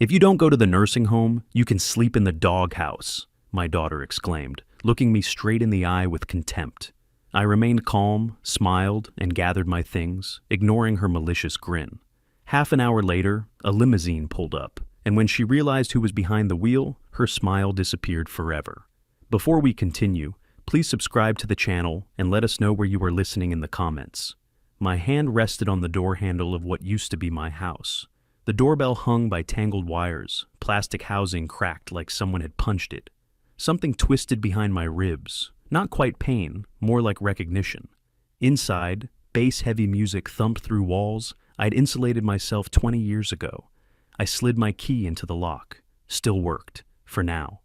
If you don't go to the nursing home, you can sleep in the doghouse, my daughter exclaimed, looking me straight in the eye with contempt. I remained calm, smiled, and gathered my things, ignoring her malicious grin. Half an hour later, a limousine pulled up, and when she realized who was behind the wheel, her smile disappeared forever. Before we continue, please subscribe to the channel and let us know where you are listening in the comments. My hand rested on the door handle of what used to be my house. The doorbell hung by tangled wires, plastic housing cracked like someone had punched it. Something twisted behind my ribs, not quite pain, more like recognition. Inside, bass-heavy music thumped through walls I'd insulated myself 20 years ago. I slid my key into the lock. Still worked, for now.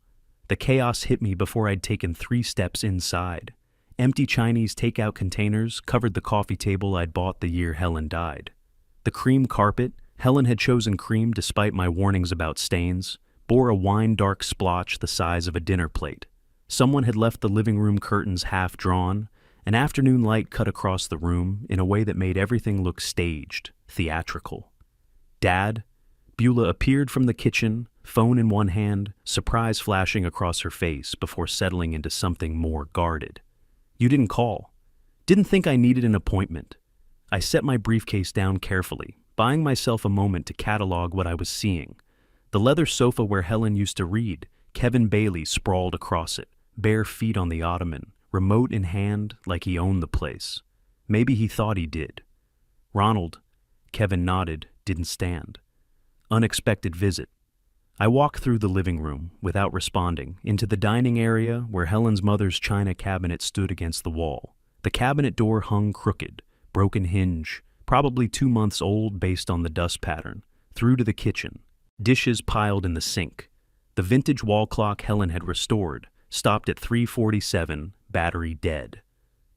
The chaos hit me before I'd taken 3 steps inside. Empty Chinese takeout containers covered the coffee table I'd bought the year Helen died. The cream carpet, Helen had chosen cream despite my warnings about stains, bore a wine-dark splotch the size of a dinner plate. Someone had left the living room curtains half drawn. An afternoon light cut across the room in a way that made everything look staged, theatrical. Dad? Beulah appeared from the kitchen, phone in one hand, surprise flashing across her face before settling into something more guarded. You didn't call. Didn't think I needed an appointment. I set my briefcase down carefully, buying myself a moment to catalog what I was seeing. The leather sofa where Helen used to read, Kevin Bailey sprawled across it, bare feet on the ottoman, remote in hand like he owned the place. Maybe he thought he did. Ronald, Kevin nodded, didn't stand. Unexpected visit. I walked through the living room, without responding, into the dining area where Helen's mother's china cabinet stood against the wall. The cabinet door hung crooked, broken hinge, probably 2 months old based on the dust pattern, through to the kitchen. Dishes piled in the sink. The vintage wall clock Helen had restored stopped at 3:47, battery dead.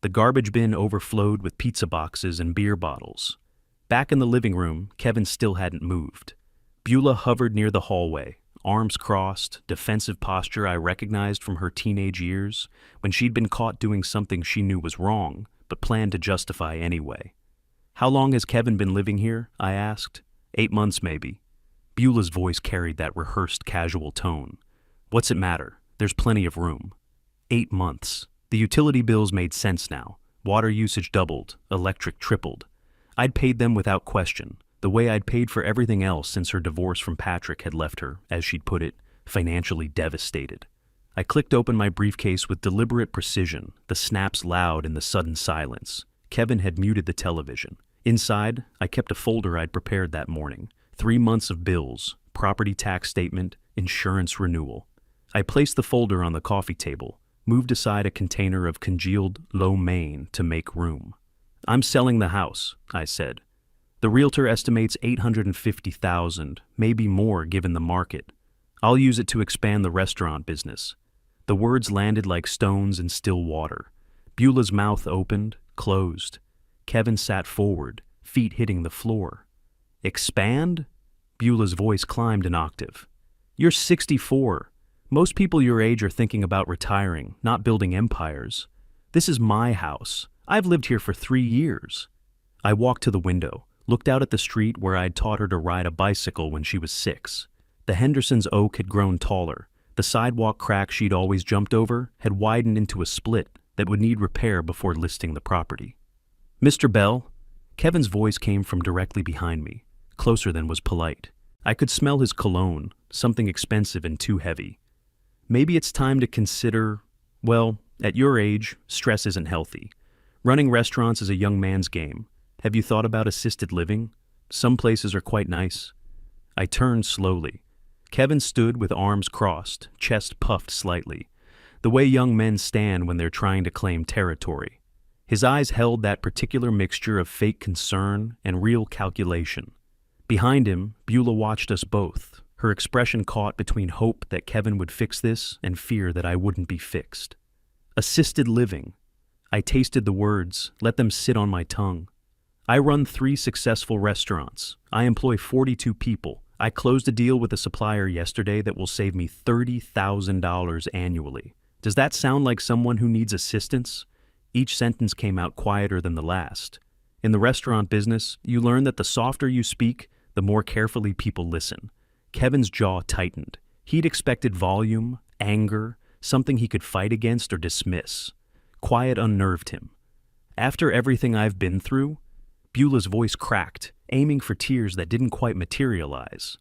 The garbage bin overflowed with pizza boxes and beer bottles. Back in the living room, Kevin still hadn't moved. Beulah hovered near the hallway, arms crossed, defensive posture I recognized from her teenage years when she'd been caught doing something she knew was wrong, but planned to justify anyway. How long has Kevin been living here? I asked. 8 months, maybe. Beulah's voice carried that rehearsed casual tone. What's it matter? There's plenty of room. 8 months. The utility bills made sense now. Water usage doubled, electric tripled. I'd paid them without question, the way I'd paid for everything else since her divorce from Patrick had left her, as she'd put it, financially devastated. I clicked open my briefcase with deliberate precision, the snaps loud in the sudden silence. Kevin had muted the television. Inside, I kept a folder I'd prepared that morning. 3 months of bills, property tax statement, insurance renewal. I placed the folder on the coffee table, moved aside a container of congealed lo mein to make room. I'm selling the house, I said. The realtor estimates $850,000, maybe more given the market. I'll use it to expand the restaurant business. The words landed like stones in still water. Beulah's mouth opened, closed. Kevin sat forward, feet hitting the floor. Expand? Beulah's voice climbed an octave. You're 64. Most people your age are thinking about retiring, not building empires. This is my house. I've lived here for 3 years. I walked to the window, looked out at the street where I'd taught her to ride a bicycle when she was 6. The Henderson's oak had grown taller. The sidewalk crack she'd always jumped over had widened into a split that would need repair before listing the property. Mr. Bell? Kevin's voice came from directly behind me, closer than was polite. I could smell his cologne, something expensive and too heavy. Maybe it's time to consider, well, at your age, stress isn't healthy. Running restaurants is a young man's game. Have you thought about assisted living? Some places are quite nice. I turned slowly. Kevin stood with arms crossed, chest puffed slightly, the way young men stand when they're trying to claim territory. His eyes held that particular mixture of fake concern and real calculation. Behind him, Beulah watched us both, her expression caught between hope that Kevin would fix this and fear that I wouldn't be fixed. Assisted living. I tasted the words, let them sit on my tongue. I run 3 successful restaurants. I employ 42 people. I closed a deal with a supplier yesterday that will save me $30,000 annually. Does that sound like someone who needs assistance? Each sentence came out quieter than the last. In the restaurant business, you learn that the softer you speak, the more carefully people listen. Kevin's jaw tightened. He'd expected volume, anger, something he could fight against or dismiss. Quiet unnerved him. After everything I've been through, Beulah's voice cracked, aiming for tears that didn't quite materialize.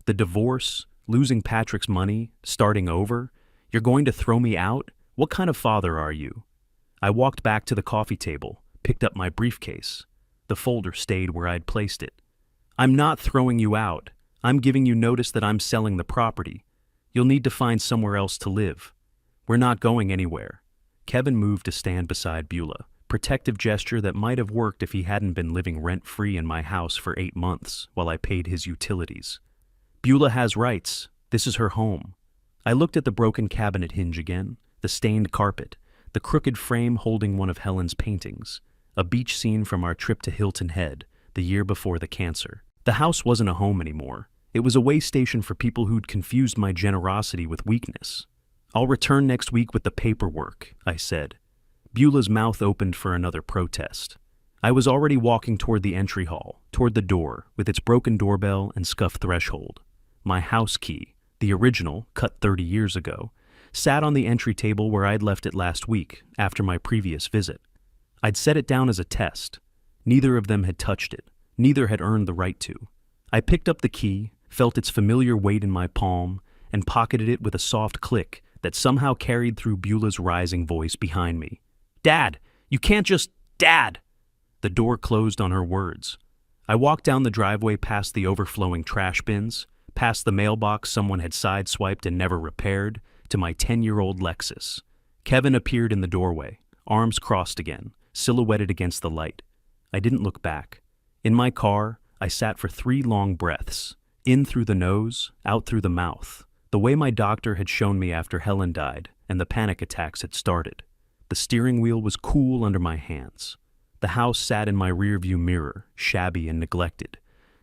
The divorce, losing Patrick's money, starting over. You're going to throw me out? What kind of father are you? I walked back to the coffee table, picked up my briefcase. The folder stayed where I'd placed it. I'm not throwing you out. I'm giving you notice that I'm selling the property. You'll need to find somewhere else to live. We're not going anywhere. Kevin moved to stand beside Beulah, protective gesture that might have worked if he hadn't been living rent-free in my house for 8 months while I paid his utilities. Beulah has rights. This is her home. I looked at the broken cabinet hinge again, the stained carpet, the crooked frame holding one of Helen's paintings, a beach scene from our trip to Hilton Head, the year before the cancer. The house wasn't a home anymore. It was a way station for people who'd confused my generosity with weakness. I'll return next week with the paperwork, I said. Beulah's mouth opened for another protest. I was already walking toward the entry hall, toward the door, with its broken doorbell and scuffed threshold. My house key, the original, cut 30 years ago, sat on the entry table where I'd left it last week, after my previous visit. I'd set it down as a test. Neither of them had touched it. Neither had earned the right to. I picked up the key, felt its familiar weight in my palm, and pocketed it with a soft click that somehow carried through Beulah's rising voice behind me. Dad, you can't just... Dad! The door closed on her words. I walked down the driveway past the overflowing trash bins, past the mailbox someone had sideswiped and never repaired, to my 10-year-old Lexus. Kevin appeared in the doorway, arms crossed again, silhouetted against the light. I didn't look back. In my car, I sat for 3 long breaths, in through the nose, out through the mouth, the way my doctor had shown me after Helen died and the panic attacks had started. The steering wheel was cool under my hands. The house sat in my rearview mirror, shabby and neglected.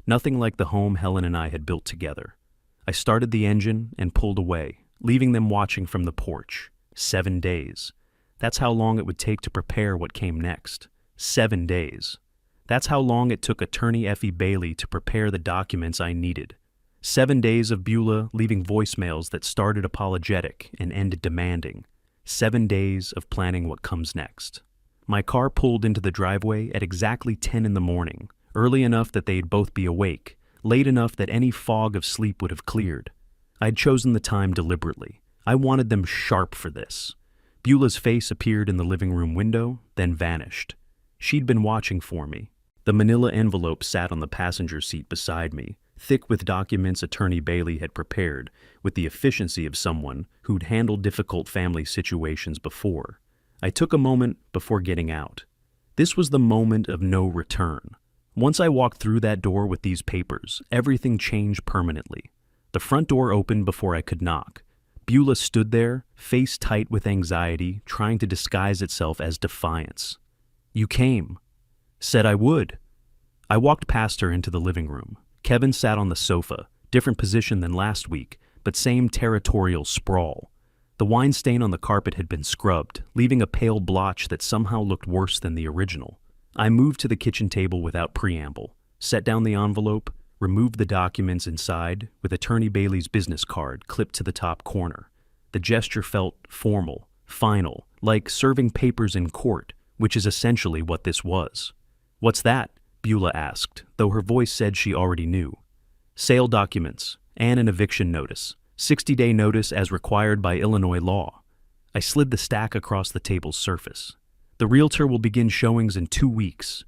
Nothing like the home Helen and I had built together. I started the engine and pulled away, leaving them watching from the porch. 7 days. That's how long it would take to prepare what came next. 7 days. That's how long it took Attorney Effie Bailey to prepare the documents I needed. 7 days of Beulah leaving voicemails that started apologetic and ended demanding. 7 days of planning what comes next. My car pulled into the driveway at exactly 10 in the morning, early enough that they'd both be awake, late enough that any fog of sleep would have cleared. I'd chosen the time deliberately. I wanted them sharp for this. Beulah's face appeared in the living room window, then vanished. She'd been watching for me. The manila envelope sat on the passenger seat beside me, thick with documents Attorney Bailey had prepared, with the efficiency of someone who'd handled difficult family situations before. I took a moment before getting out. This was the moment of no return. Once I walked through that door with these papers, everything changed permanently. The front door opened before I could knock. Beulah stood there, face tight with anxiety, trying to disguise itself as defiance. You came. Said I would. I walked past her into the living room. Kevin sat on the sofa, different position than last week, but same territorial sprawl. The wine stain on the carpet had been scrubbed, leaving a pale blotch that somehow looked worse than the original. I moved to the kitchen table without preamble, set down the envelope, removed the documents inside, with Attorney Bailey's business card clipped to the top corner. The gesture felt formal, final, like serving papers in court, which is essentially what this was. What's that? Beulah asked, though her voice said she already knew. Sale documents and an eviction notice. 60-day notice as required by Illinois law. I slid the stack across the table's surface. The realtor will begin showings in 2 weeks.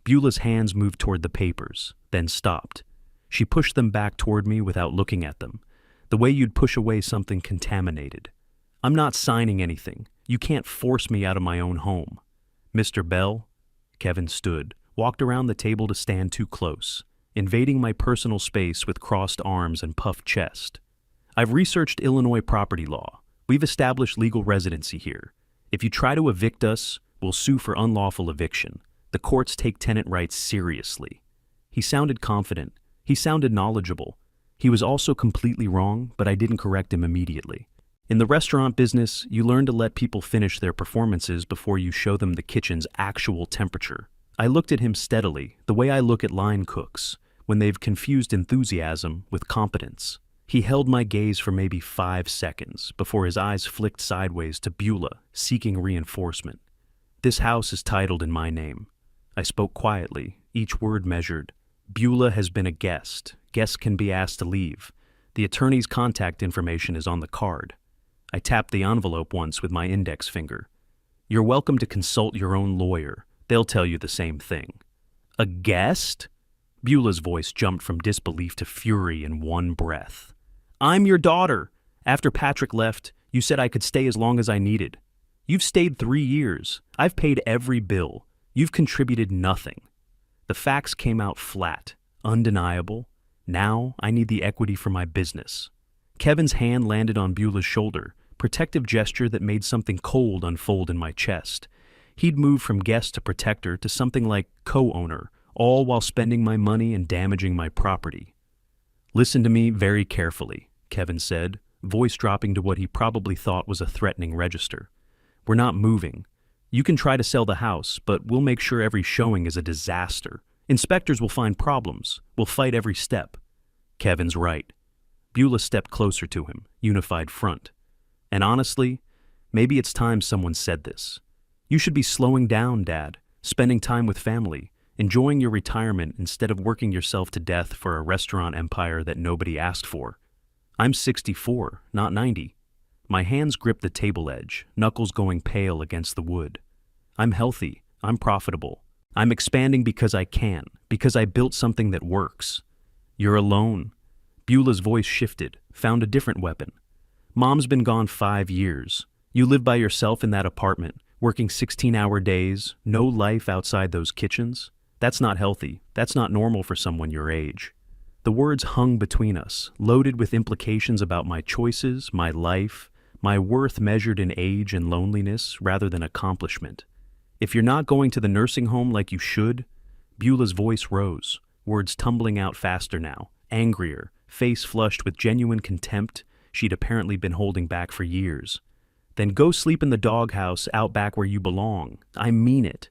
Beulah's hands moved toward the papers, then stopped. She pushed them back toward me without looking at them, the way you'd push away something contaminated. I'm not signing anything. You can't force me out of my own home. Mr. Bell? Kevin stood, walked around the table to stand too close, invading my personal space with crossed arms and puffed chest. I've researched Illinois property law. We've established legal residency here. If you try to evict us, we'll sue for unlawful eviction. The courts take tenant rights seriously. He sounded confident. He sounded knowledgeable. He was also completely wrong, but I didn't correct him immediately. In the restaurant business, you learn to let people finish their performances before you show them the kitchen's actual temperature. I looked at him steadily, the way I look at line cooks, when they've confused enthusiasm with competence. He held my gaze for maybe 5 seconds before his eyes flicked sideways to Beulah, seeking reinforcement. This house is titled in my name. I spoke quietly, each word measured. Beulah has been a guest. Guests can be asked to leave. The attorney's contact information is on the card. I tapped the envelope once with my index finger. You're welcome to consult your own lawyer. They'll tell you the same thing. A guest? Beulah's voice jumped from disbelief to fury in one breath. I'm your daughter. After Patrick left, you said I could stay as long as I needed. You've stayed 3 years. I've paid every bill. You've contributed nothing. The facts came out flat, undeniable. Now I need the equity for my business. Kevin's hand landed on Beulah's shoulder, protective gesture that made something cold unfold in my chest. He'd moved from guest to protector to something like co-owner, all while spending my money and damaging my property. Listen to me very carefully, Kevin said, voice dropping to what he probably thought was a threatening register. We're not moving. You can try to sell the house, but we'll make sure every showing is a disaster. Inspectors will find problems. We'll fight every step. Kevin's right. Beulah stepped closer to him, unified front. And honestly, maybe it's time someone said this. You should be slowing down, Dad, spending time with family, enjoying your retirement instead of working yourself to death for a restaurant empire that nobody asked for. I'm 64, not 90. My hands gripped the table edge, knuckles going pale against the wood. I'm healthy. I'm profitable. I'm expanding because I can, because I built something that works. You're alone. Beulah's voice shifted, found a different weapon. Mom's been gone 5 years. You live by yourself in that apartment, working 16-hour days, no life outside those kitchens. That's not healthy. That's not normal for someone your age. The words hung between us, loaded with implications about my choices, my life, my worth measured in age and loneliness rather than accomplishment. If you're not going to the nursing home like you should, Beulah's voice rose, words tumbling out faster now, angrier, face flushed with genuine contempt she'd apparently been holding back for years. Then go sleep in the doghouse out back where you belong. I mean it.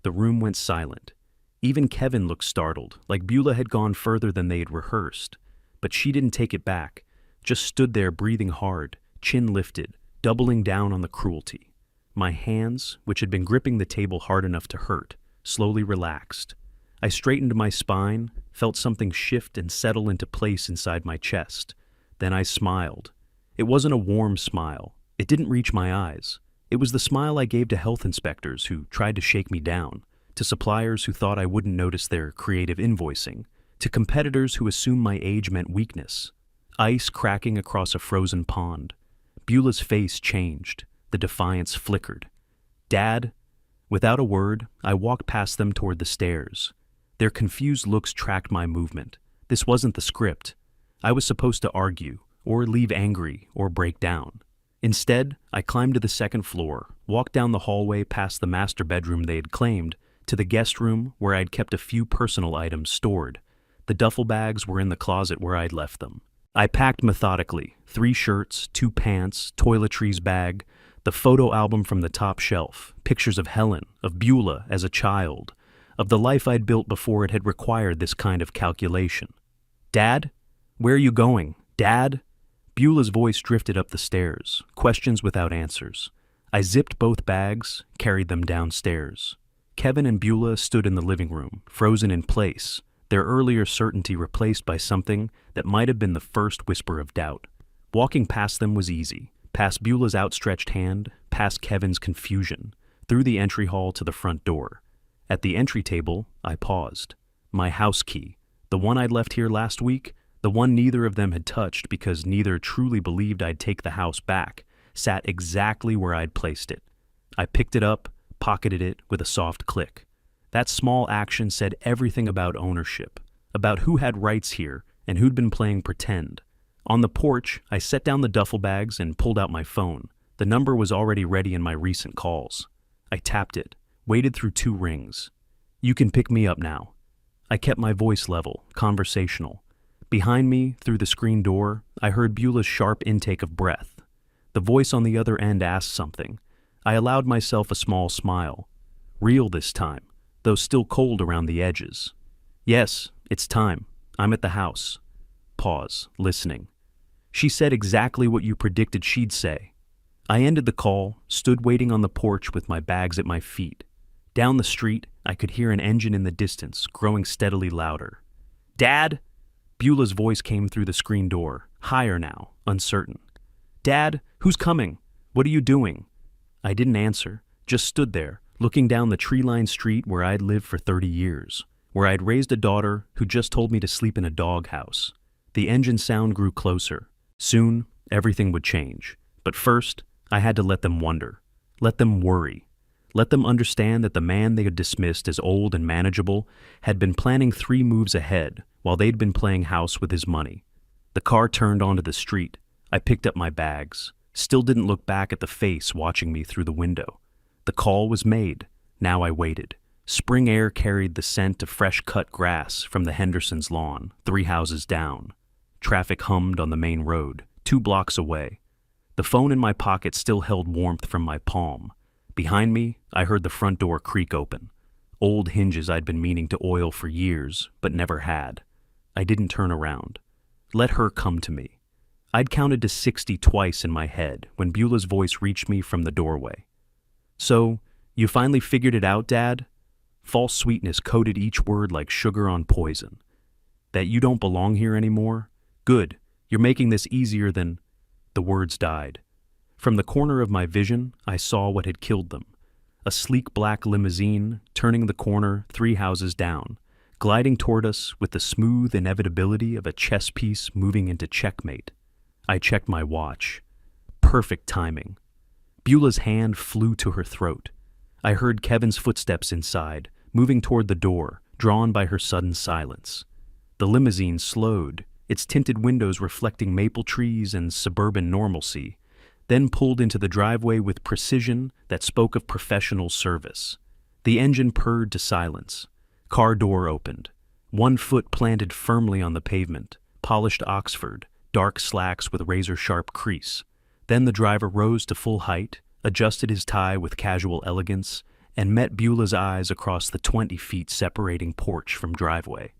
The room went silent. Even Kevin looked startled, like Beulah had gone further than they had rehearsed. But she didn't take it back, just stood there breathing hard, chin lifted, doubling down on the cruelty. My hands, which had been gripping the table hard enough to hurt, slowly relaxed. I straightened my spine, felt something shift and settle into place inside my chest. Then I smiled. It wasn't a warm smile. It didn't reach my eyes. It was the smile I gave to health inspectors who tried to shake me down, to suppliers who thought I wouldn't notice their creative invoicing, to competitors who assumed my age meant weakness. Ice cracking across a frozen pond. Beulah's face changed. The defiance flickered. Dad? Without a word, I walked past them toward the stairs. Their confused looks tracked my movement. This wasn't the script. I was supposed to argue, or leave angry, or break down. Instead, I climbed to the second floor, walked down the hallway past the master bedroom they had claimed, to the guest room where I'd kept a few personal items stored. The duffel bags were in the closet where I'd left them. I packed methodically, 3 shirts, 2 pants, toiletries bag, the photo album from the top shelf, pictures of Helen, of Beulah as a child, of the life I'd built before it had required this kind of calculation. Dad? Where are you going? Dad? Beulah's voice drifted up the stairs, questions without answers. I zipped both bags, carried them downstairs. Kevin and Beulah stood in the living room, frozen in place, their earlier certainty replaced by something that might have been the first whisper of doubt. Walking past them was easy, past Beulah's outstretched hand, past Kevin's confusion, through the entry hall to the front door. At the entry table, I paused. My house key, the one I'd left here last week, the one neither of them had touched because neither truly believed I'd take the house back, sat exactly where I'd placed it. I picked it up, pocketed it with a soft click. That small action said everything about ownership, about who had rights here and who'd been playing pretend. On the porch, I set down the duffel bags and pulled out my phone. The number was already ready in my recent calls. I tapped it, waited through 2 rings. You can pick me up now. I kept my voice level, conversational. Behind me, through the screen door, I heard Beulah's sharp intake of breath. The voice on the other end asked something. I allowed myself a small smile. Real this time, though still cold around the edges. Yes, it's time. I'm at the house. Pause, listening. She said exactly what you predicted she'd say. I ended the call, stood waiting on the porch with my bags at my feet. Down the street, I could hear an engine in the distance, growing steadily louder. "Dad?" Beulah's voice came through the screen door, higher now, uncertain. "Dad, who's coming? What are you doing?" I didn't answer, just stood there, looking down the tree-lined street where I'd lived for 30 years, where I'd raised a daughter who just told me to sleep in a doghouse. The engine sound grew closer. Soon, everything would change. But first, I had to let them wonder. Let them worry. Let them understand that the man they had dismissed as old and manageable had been planning 3 moves ahead while they'd been playing house with his money. The car turned onto the street. I picked up my bags. Still didn't look back at the face watching me through the window. The call was made. Now I waited. Spring air carried the scent of fresh-cut grass from the Hendersons' lawn, 3 houses down. Traffic hummed on the main road, 2 blocks away. The phone in my pocket still held warmth from my palm. Behind me, I heard the front door creak open. Old hinges I'd been meaning to oil for years, but never had. I didn't turn around. Let her come to me. I'd counted to 60 twice in my head when Beulah's voice reached me from the doorway. "So, you finally figured it out, Dad?" False sweetness coated each word like sugar on poison. "That you don't belong here anymore? Good, you're making this easier than—" The words died. From the corner of my vision, I saw what had killed them. A sleek black limousine, turning the corner 3 houses down, gliding toward us with the smooth inevitability of a chess piece moving into checkmate. I checked my watch. Perfect timing. Beulah's hand flew to her throat. I heard Kevin's footsteps inside, moving toward the door, drawn by her sudden silence. The limousine slowed, its tinted windows reflecting maple trees and suburban normalcy, then pulled into the driveway with precision that spoke of professional service. The engine purred to silence. Car door opened. 1 foot planted firmly on the pavement, polished Oxford, dark slacks with razor-sharp crease. Then the driver rose to full height, adjusted his tie with casual elegance, and met Beulah's eyes across the 20 feet separating porch from driveway.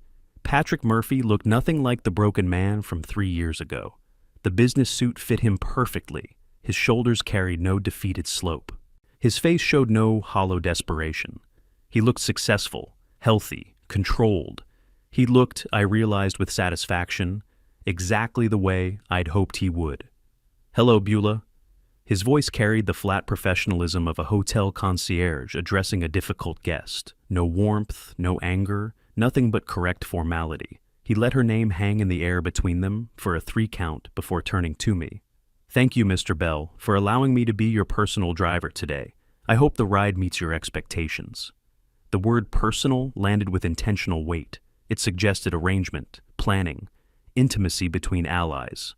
Patrick Murphy looked nothing like the broken man from 3 years ago. The business suit fit him perfectly. His shoulders carried no defeated slope. His face showed no hollow desperation. He looked successful, healthy, controlled. He looked, I realized with satisfaction, exactly the way I'd hoped he would. "Hello, Beulah." His voice carried the flat professionalism of a hotel concierge addressing a difficult guest. No warmth, no anger, nothing but correct formality. He let her name hang in the air between them for a 3 count before turning to me. "Thank you, Mr. Bell, for allowing me to be your personal driver today. I hope the ride meets your expectations." The word personal landed with intentional weight. It suggested arrangement, planning, intimacy between allies.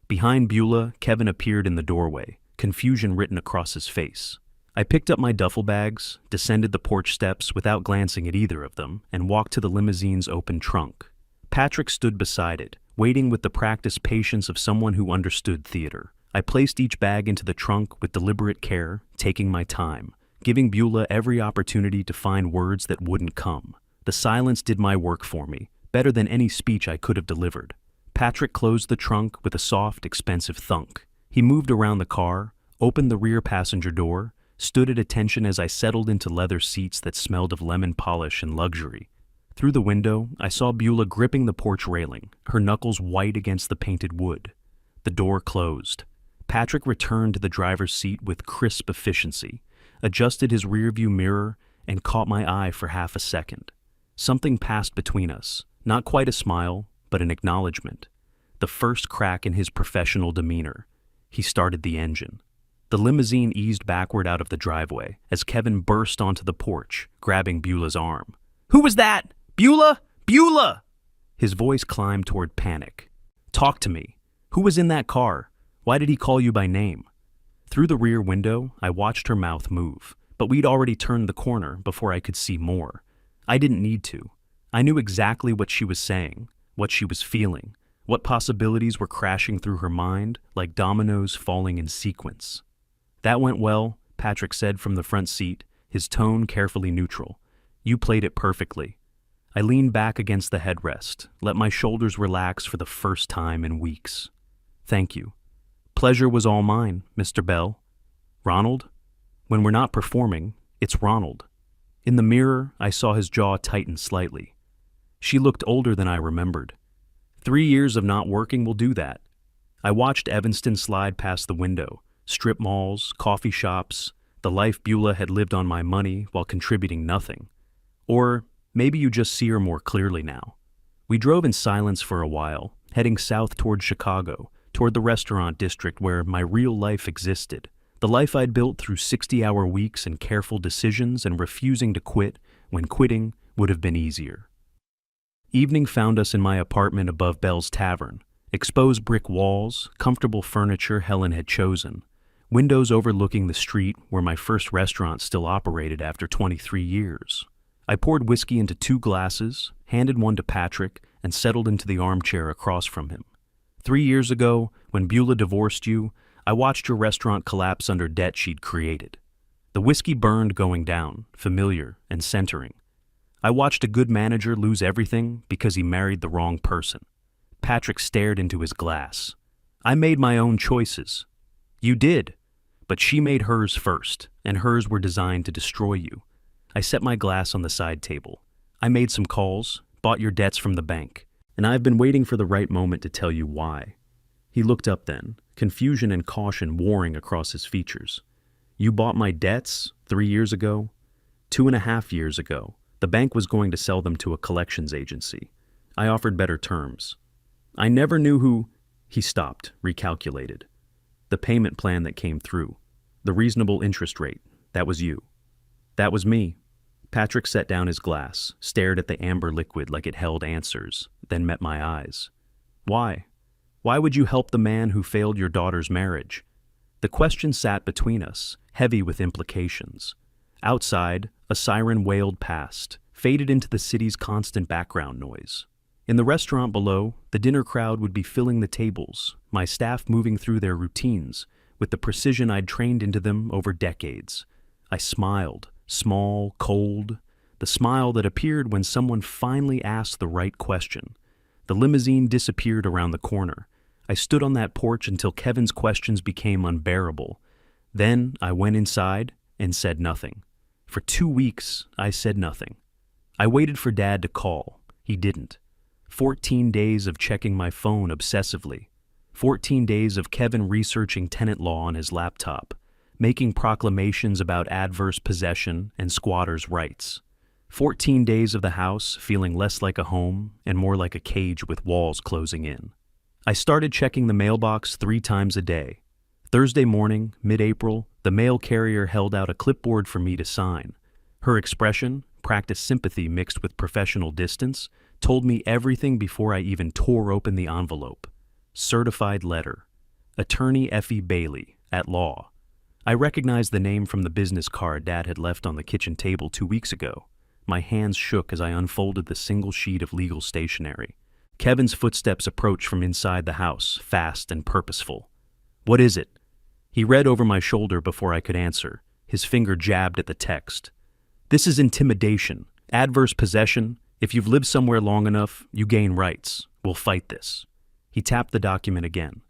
Behind Beulah, Kevin appeared in the doorway, confusion written across his face. I picked up my duffel bags, descended the porch steps without glancing at either of them, and walked to the limousine's open trunk. Patrick stood beside it, waiting with the practiced patience of someone who understood theater. I placed each bag into the trunk with deliberate care, taking my time, giving Beulah every opportunity to find words that wouldn't come. The silence did my work for me, better than any speech I could have delivered. Patrick closed the trunk with a soft, expensive thunk. He moved around the car, opened the rear passenger door, stood at attention as I settled into leather seats that smelled of lemon polish and luxury. Through the window, I saw Beulah gripping the porch railing, her knuckles white against the painted wood. The door closed. Patrick returned to the driver's seat with crisp efficiency, adjusted his rearview mirror, and caught my eye for half a second. Something passed between us, not quite a smile, but an acknowledgement. The first crack in his professional demeanor. He started the engine. The limousine eased backward out of the driveway as Kevin burst onto the porch, grabbing Beulah's arm. "Who was that? Beulah? Beulah!" His voice climbed toward panic. "Talk to me. Who was in that car? Why did he call you by name?" Through the rear window, I watched her mouth move, but we'd already turned the corner before I could see more. I didn't need to. I knew exactly what she was saying, what she was feeling, what possibilities were crashing through her mind like dominoes falling in sequence. "That went well," Patrick said from the front seat, his tone carefully neutral. "You played it perfectly." I leaned back against the headrest, let my shoulders relax for the first time in weeks. Thank you. Pleasure was all mine, Mr. Bell. Ronald? When we're not performing, it's Ronald. In the mirror, I saw his jaw tighten slightly. She looked older than I remembered. 3 years of not working will do that. I watched Evanston slide past the window, strip malls, coffee shops, the life Beulah had lived on my money while contributing nothing. Or maybe you just see her more clearly now. We drove in silence for a while, heading south toward Chicago, toward the restaurant district where my real life existed, the life I'd built through 60-hour weeks and careful decisions and refusing to quit when quitting would have been easier. Evening found us in my apartment above Bell's Tavern. Exposed brick walls, comfortable furniture Helen had chosen, windows overlooking the street where my first restaurant still operated after 23 years. I poured whiskey into 2 glasses, handed one to Patrick, and settled into the armchair across from him. 3 years ago, when Beulah divorced you, I watched your restaurant collapse under debt she'd created. The whiskey burned going down, familiar and centering. I watched a good manager lose everything because he married the wrong person. Patrick stared into his glass. I made my own choices. You did, but she made hers first, and hers were designed to destroy you. I set my glass on the side table. I made some calls, bought your debts from the bank, and I've been waiting for the right moment to tell you why. He looked up then, confusion and caution warring across his features. You bought my debts 3 years ago? 2.5 years ago. The bank was going to sell them to a collections agency. I offered better terms. I never knew who... He stopped, recalculated. The payment plan that came through. The reasonable interest rate. That was you. That was me. Patrick set down his glass, stared at the amber liquid like it held answers, then met my eyes. Why? Why would you help the man who failed your daughter's marriage? The question sat between us, heavy with implications. Outside, a siren wailed past, faded into the city's constant background noise. In the restaurant below, the dinner crowd would be filling the tables, my staff moving through their routines, with the precision I'd trained into them over decades. I smiled, small, cold, the smile that appeared when someone finally asked the right question. The limousine disappeared around the corner. I stood on that porch until Kevin's questions became unbearable. Then I went inside and said nothing. For 2 weeks, I said nothing. I waited for Dad to call. He didn't. 14 days of checking my phone obsessively. 14 days of Kevin researching tenant law on his laptop, making proclamations about adverse possession and squatters' rights. 14 days of the house feeling less like a home and more like a cage with walls closing in. I started checking the mailbox 3 times a day. Thursday morning, mid-April, the mail carrier held out a clipboard for me to sign. Her expression, practiced sympathy mixed with professional distance, told me everything before I even tore open the envelope. Certified letter. Attorney Effie Bailey, at law. I recognized the name from the business card Dad had left on the kitchen table 2 weeks ago. My hands shook as I unfolded the single sheet of legal stationery. Kevin's footsteps approached from inside the house, fast and purposeful. What is it? He read over my shoulder before I could answer. His finger jabbed at the text. This is intimidation, adverse possession. If you've lived somewhere long enough, you gain rights. We'll fight this. He tapped the document again.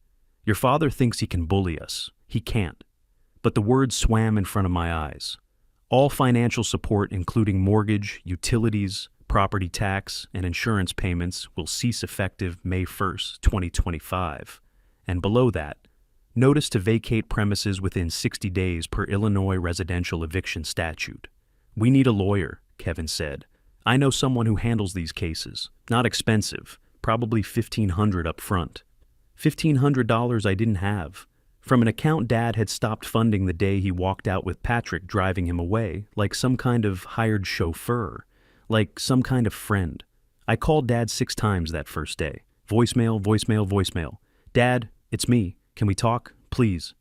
Your father thinks he can bully us. He can't. But the words swam in front of my eyes. All financial support, including mortgage, utilities, property tax, and insurance payments, will cease effective May 1st, 2025. And below that, notice to vacate premises within 60 days per Illinois residential eviction statute. We need a lawyer, Kevin said. I know someone who handles these cases. Not expensive, probably $1,500 up front. $1,500 I didn't have. From an account Dad had stopped funding the day he walked out with Patrick driving him away, like some kind of hired chauffeur, like some kind of friend. I called Dad 6 times that first day. Voicemail, voicemail, voicemail. Dad, it's me. Can we talk? Please.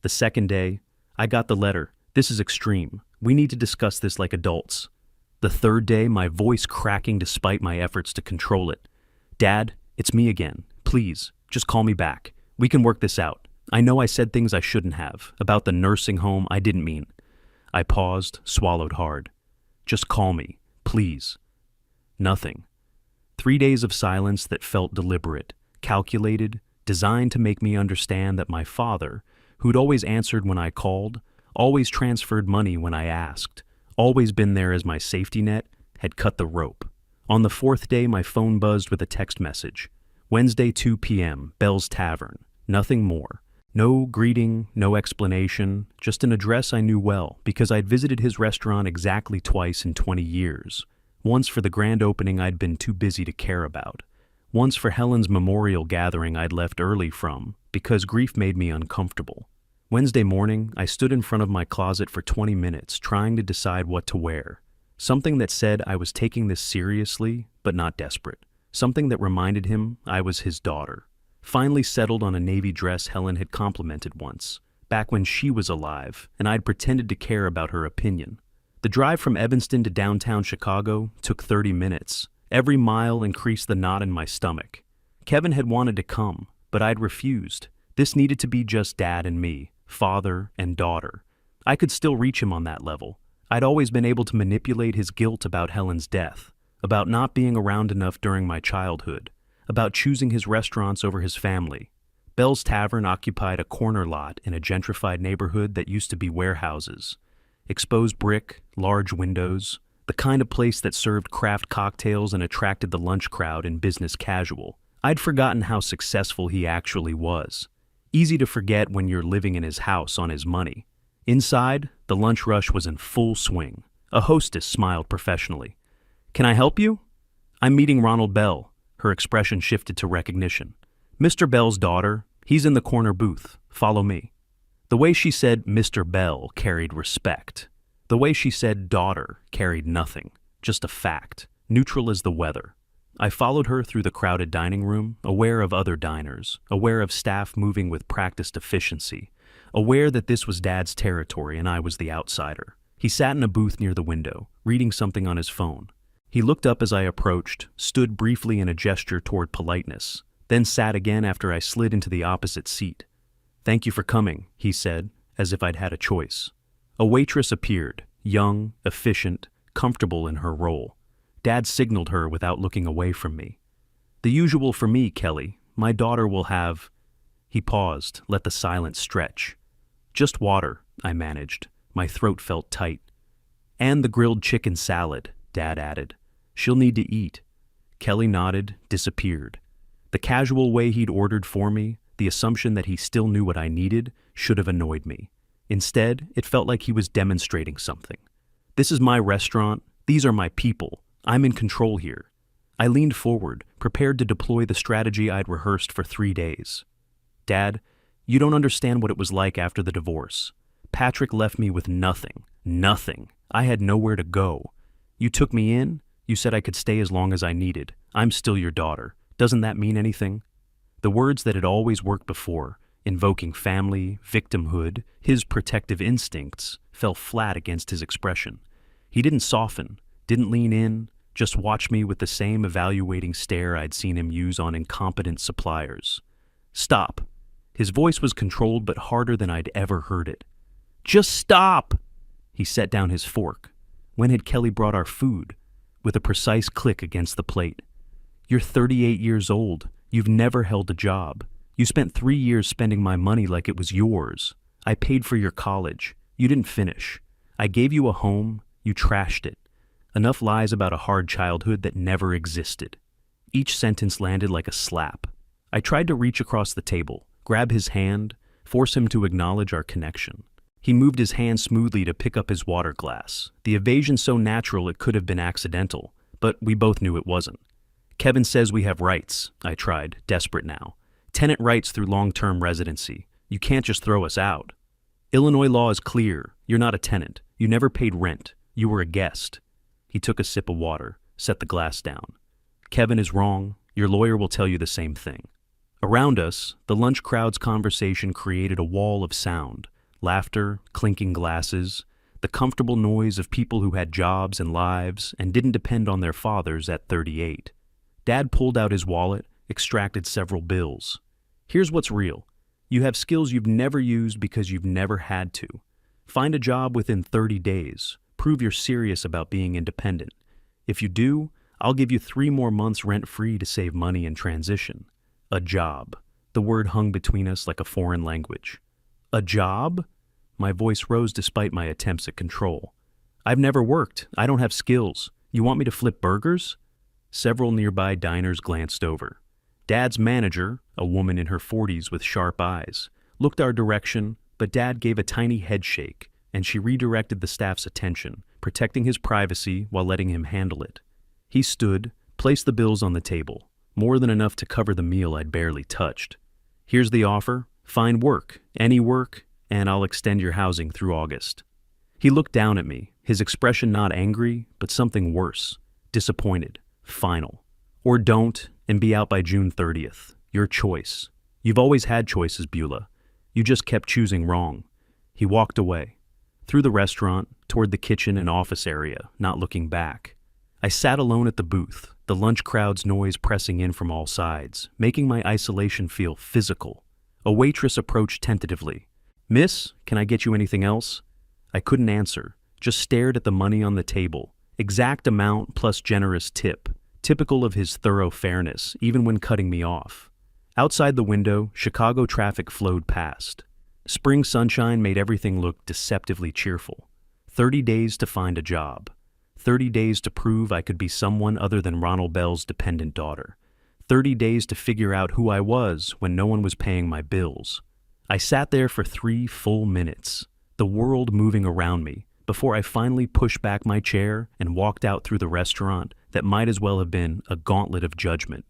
The second day, I got the letter. This is extreme. We need to discuss this like adults. The third day, my voice cracking despite my efforts to control it. Dad, it's me again. Please, just call me back. We can work this out. I know I said things I shouldn't have. About the nursing home, I didn't mean. I paused, swallowed hard. Just call me, please. Nothing. 3 days of silence that felt deliberate, calculated, designed to make me understand that my father, who'd always answered when I called, always transferred money when I asked, always been there as my safety net, had cut the rope. On the fourth day, my phone buzzed with a text message. Wednesday, 2 p.m., Bell's Tavern. Nothing more. No greeting, no explanation, just an address I knew well because I'd visited his restaurant exactly twice in 20 years. Once for the grand opening I'd been too busy to care about. Once for Helen's memorial gathering I'd left early from because grief made me uncomfortable. Wednesday morning, I stood in front of my closet for 20 minutes trying to decide what to wear. Something that said I was taking this seriously, but not desperate. Something that reminded him I was his daughter. Finally settled on a navy dress Helen had complimented once, back when she was alive, and I'd pretended to care about her opinion. The drive from Evanston to downtown Chicago took 30 minutes. Every mile increased the knot in my stomach. Kevin had wanted to come, but I'd refused. This needed to be just Dad and me, father and daughter. I could still reach him on that level. I'd always been able to manipulate his guilt about Helen's death, about not being around enough during my childhood, about choosing his restaurants over his family. Bell's Tavern occupied a corner lot in a gentrified neighborhood that used to be warehouses. Exposed brick, large windows, the kind of place that served craft cocktails and attracted the lunch crowd in business casual. I'd forgotten how successful he actually was. Easy to forget when you're living in his house on his money. Inside, the lunch rush was in full swing. A hostess smiled professionally. "Can I help you?" "I'm meeting Ronald Bell." Her expression shifted to recognition. "Mr. Bell's daughter. He's in the corner booth. Follow me." The way she said Mr. Bell carried respect. The way she said daughter carried nothing, just a fact, neutral as the weather. I followed her through the crowded dining room, aware of other diners, aware of staff moving with practiced efficiency, aware that this was Dad's territory and I was the outsider. He sat in a booth near the window, reading something on his phone. He looked up as I approached, stood briefly in a gesture toward politeness, then sat again after I slid into the opposite seat. "Thank you for coming," he said, as if I'd had a choice. A waitress appeared, young, efficient, comfortable in her role. Dad signaled her without looking away from me. "The usual for me, Kelly. My daughter will have—" He paused, let the silence stretch. "Just water," I managed. My throat felt tight. "And the grilled chicken salad," Dad added. "She'll need to eat." Kelly nodded, disappeared. The casual way he'd ordered for me, the assumption that he still knew what I needed, should have annoyed me. Instead, it felt like he was demonstrating something. "This is my restaurant. These are my people. I'm in control here." I leaned forward, prepared to deploy the strategy I'd rehearsed for 3 days. "Dad, you don't understand what it was like after the divorce. Patrick left me with nothing. Nothing. I had nowhere to go. You took me in. You said I could stay as long as I needed. I'm still your daughter. Doesn't that mean anything?" The words that had always worked before, invoking family, victimhood, his protective instincts, fell flat against his expression. He didn't soften, didn't lean in, just watched me with the same evaluating stare I'd seen him use on incompetent suppliers. "Stop." His voice was controlled but harder than I'd ever heard it. "Just stop!" He set down his fork. When had Kelly brought our food? With a precise click against the plate. "You're 38 years old. You've never held a job. You spent 3 years spending my money like it was yours. I paid for your college. You didn't finish. I gave you a home. You trashed it. Enough lies about a hard childhood that never existed." Each sentence landed like a slap. I tried to reach across the table, grab his hand, force him to acknowledge our connection. He moved his hand smoothly to pick up his water glass, the evasion so natural it could have been accidental, but we both knew it wasn't. "Kevin says we have rights," I tried, desperate now. "Tenant rights through long-term residency. You can't just throw us out." "Illinois law is clear. You're not a tenant. You never paid rent. You were a guest." He took a sip of water, set the glass down. "Kevin is wrong. Your lawyer will tell you the same thing." Around us, the lunch crowd's conversation created a wall of sound, laughter, clinking glasses, the comfortable noise of people who had jobs and lives and didn't depend on their fathers at 38. Dad pulled out his wallet, extracted several bills. "Here's what's real. You have skills you've never used because you've never had to. Find a job within 30 days. Prove you're serious about being independent. If you do, I'll give you 3 more months rent-free to save money in transition. A job. The word hung between us like a foreign language. A job? My voice rose despite my attempts at control. I've never worked. I don't have skills. You want me to flip burgers? Several nearby diners glanced over. Dad's manager, a woman in her 40s with sharp eyes, looked our direction, but Dad gave a tiny head shake, and she redirected the staff's attention, protecting his privacy while letting him handle it. He stood, placed the bills on the table, more than enough to cover the meal I'd barely touched. Here's the offer. Find work, any work, and I'll extend your housing through August. He looked down at me, his expression not angry, but something worse, disappointed, final. Or don't, and be out by June 30th. Your choice. You've always had choices, Beulah. You just kept choosing wrong. He walked away, through the restaurant, toward the kitchen and office area, not looking back. I sat alone at the booth, the lunch crowd's noise pressing in from all sides, making my isolation feel physical. A waitress approached tentatively. "Miss, can I get you anything else?" I couldn't answer, just stared at the money on the table. Exact amount plus generous tip, typical of his thorough fairness, even when cutting me off. Outside the window, Chicago traffic flowed past. Spring sunshine made everything look deceptively cheerful. 30 days to find a job. 30 days to prove I could be someone other than Ronald Bell's dependent daughter. 30 days to figure out who I was when no one was paying my bills. I sat there for 3 full minutes, the world moving around me, before I finally pushed back my chair and walked out through the restaurant that might as well have been a gauntlet of judgment.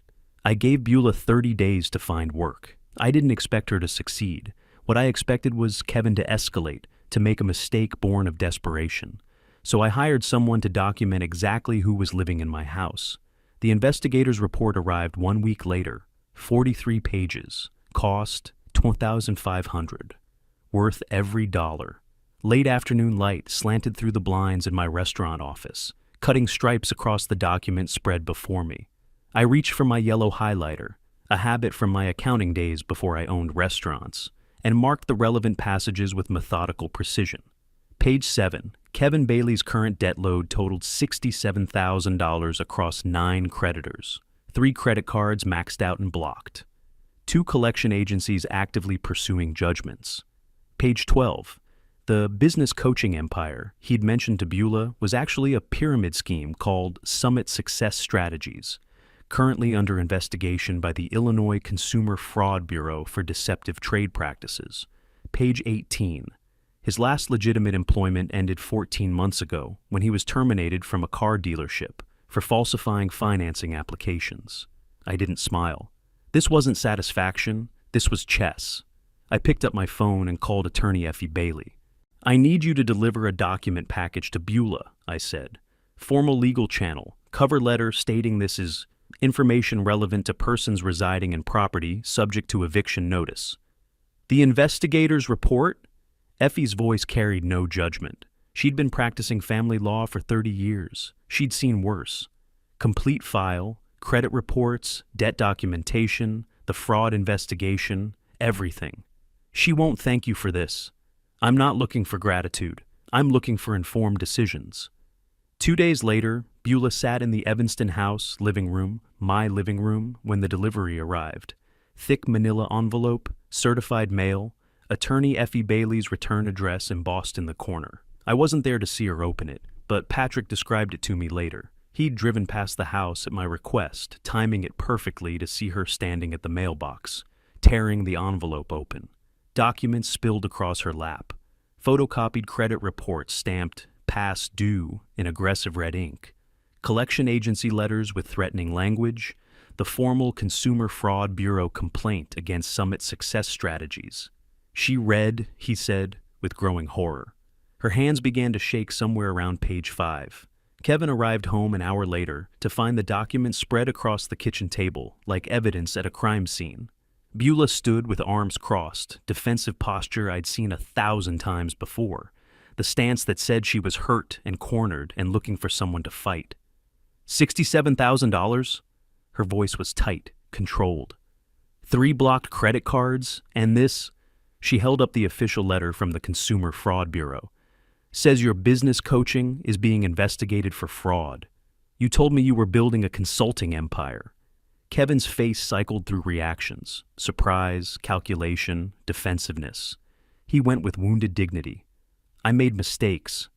I gave Beulah 30 days to find work. I didn't expect her to succeed. What I expected was Kevin to escalate, to make a mistake born of desperation. So I hired someone to document exactly who was living in my house. The investigator's report arrived 1 week later, 43 pages, cost $12,500, worth every dollar. Late afternoon light slanted through the blinds in my restaurant office, cutting stripes across the document spread before me. I reached for my yellow highlighter, a habit from my accounting days before I owned restaurants, and marked the relevant passages with methodical precision. Page 7. Kevin Bailey's current debt load totaled $67,000 across 9 creditors. 3 credit cards maxed out and blocked. 2 collection agencies actively pursuing judgments. Page 12. The business coaching empire he'd mentioned to Beulah was actually a pyramid scheme called Summit Success Strategies, currently under investigation by the Illinois Consumer Fraud Bureau for deceptive trade practices. Page 18. His last legitimate employment ended 14 months ago when he was terminated from a car dealership for falsifying financing applications. I didn't smile. This wasn't satisfaction, this was chess. I picked up my phone and called attorney Effie Bailey. "I need you to deliver a document package to Beulah," I said. "Formal legal channel, cover letter stating this is information relevant to persons residing in property subject to eviction notice." "The investigator's report?" Effie's voice carried no judgment. She'd been practicing family law for 30 years. She'd seen worse. Complete file, credit reports, debt documentation, the fraud investigation, everything. "She won't thank you for this. I'm not looking for gratitude. I'm looking for informed decisions." 2 days later, Beulah sat in the Evanston house living room, my living room, when the delivery arrived. Thick manila envelope, certified mail, attorney Effie Bailey's return address embossed in the corner. I wasn't there to see her open it, but Patrick described it to me later. He'd driven past the house at my request, timing it perfectly to see her standing at the mailbox, tearing the envelope open. Documents spilled across her lap. Photocopied credit reports stamped "past due" in aggressive red ink. Collection agency letters with threatening language. The formal Consumer Fraud Bureau complaint against Summit Success Strategies. She read, he said, with growing horror. Her hands began to shake somewhere around page 5. Kevin arrived home an hour later to find the document spread across the kitchen table like evidence at a crime scene. Beulah stood with arms crossed, defensive posture I'd seen 1,000 times before, the stance that said she was hurt and cornered and looking for someone to fight. $67,000? Her voice was tight, controlled. 3 blocked credit cards, and this... She held up the official letter from the Consumer Fraud Bureau. "Says your business coaching is being investigated for fraud. You told me you were building a consulting empire." Kevin's face cycled through reactions: surprise, calculation, defensiveness. He went with wounded dignity. I made mistakes.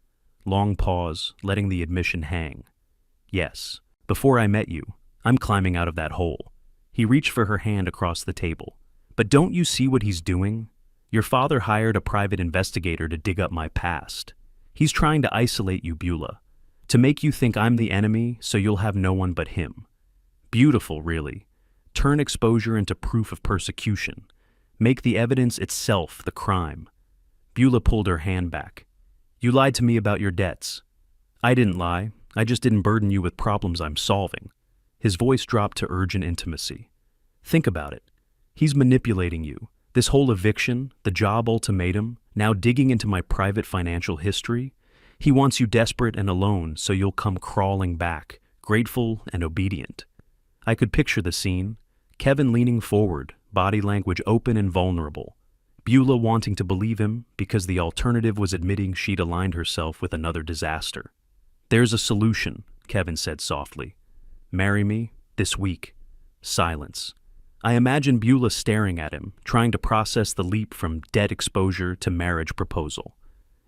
Long pause, letting the admission hang. Yes, before I met you, I'm climbing out of that hole. He reached for her hand across the table. But don't you see what he's doing? Your father hired a private investigator to dig up my past. He's trying to isolate you, Beulah, to make you think I'm the enemy so you'll have no one but him. Beautiful, really. Turn exposure into proof of persecution. Make the evidence itself the crime. Beulah pulled her hand back. You lied to me about your debts. I didn't lie. I just didn't burden you with problems I'm solving. His voice dropped to urgent intimacy. Think about it. He's manipulating you. This whole eviction, the job ultimatum, now digging into my private financial history. He wants you desperate and alone so you'll come crawling back, grateful and obedient. I could picture the scene. Kevin leaning forward, body language open and vulnerable. Beulah wanting to believe him because the alternative was admitting she'd aligned herself with another disaster. There's a solution, Kevin said softly. Marry me this week. Silence. I imagine Beulah staring at him, trying to process the leap from debt exposure to marriage proposal.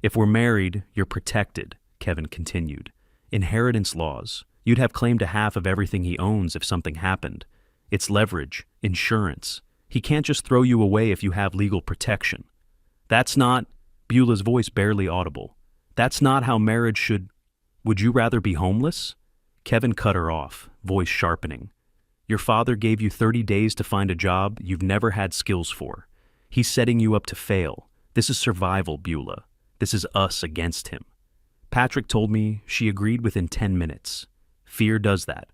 If we're married, you're protected, Kevin continued. Inheritance laws. You'd have claim to half of everything he owns if something happened. It's leverage, insurance. He can't just throw you away if you have legal protection. That's not, Beulah's voice barely audible. That's not how marriage should. Would you rather be homeless? Kevin cut her off, voice sharpening. Your father gave you 30 days to find a job you've never had skills for. He's setting you up to fail. This is survival, Beulah. This is us against him. Patrick told me she agreed within 10 minutes. Fear does that.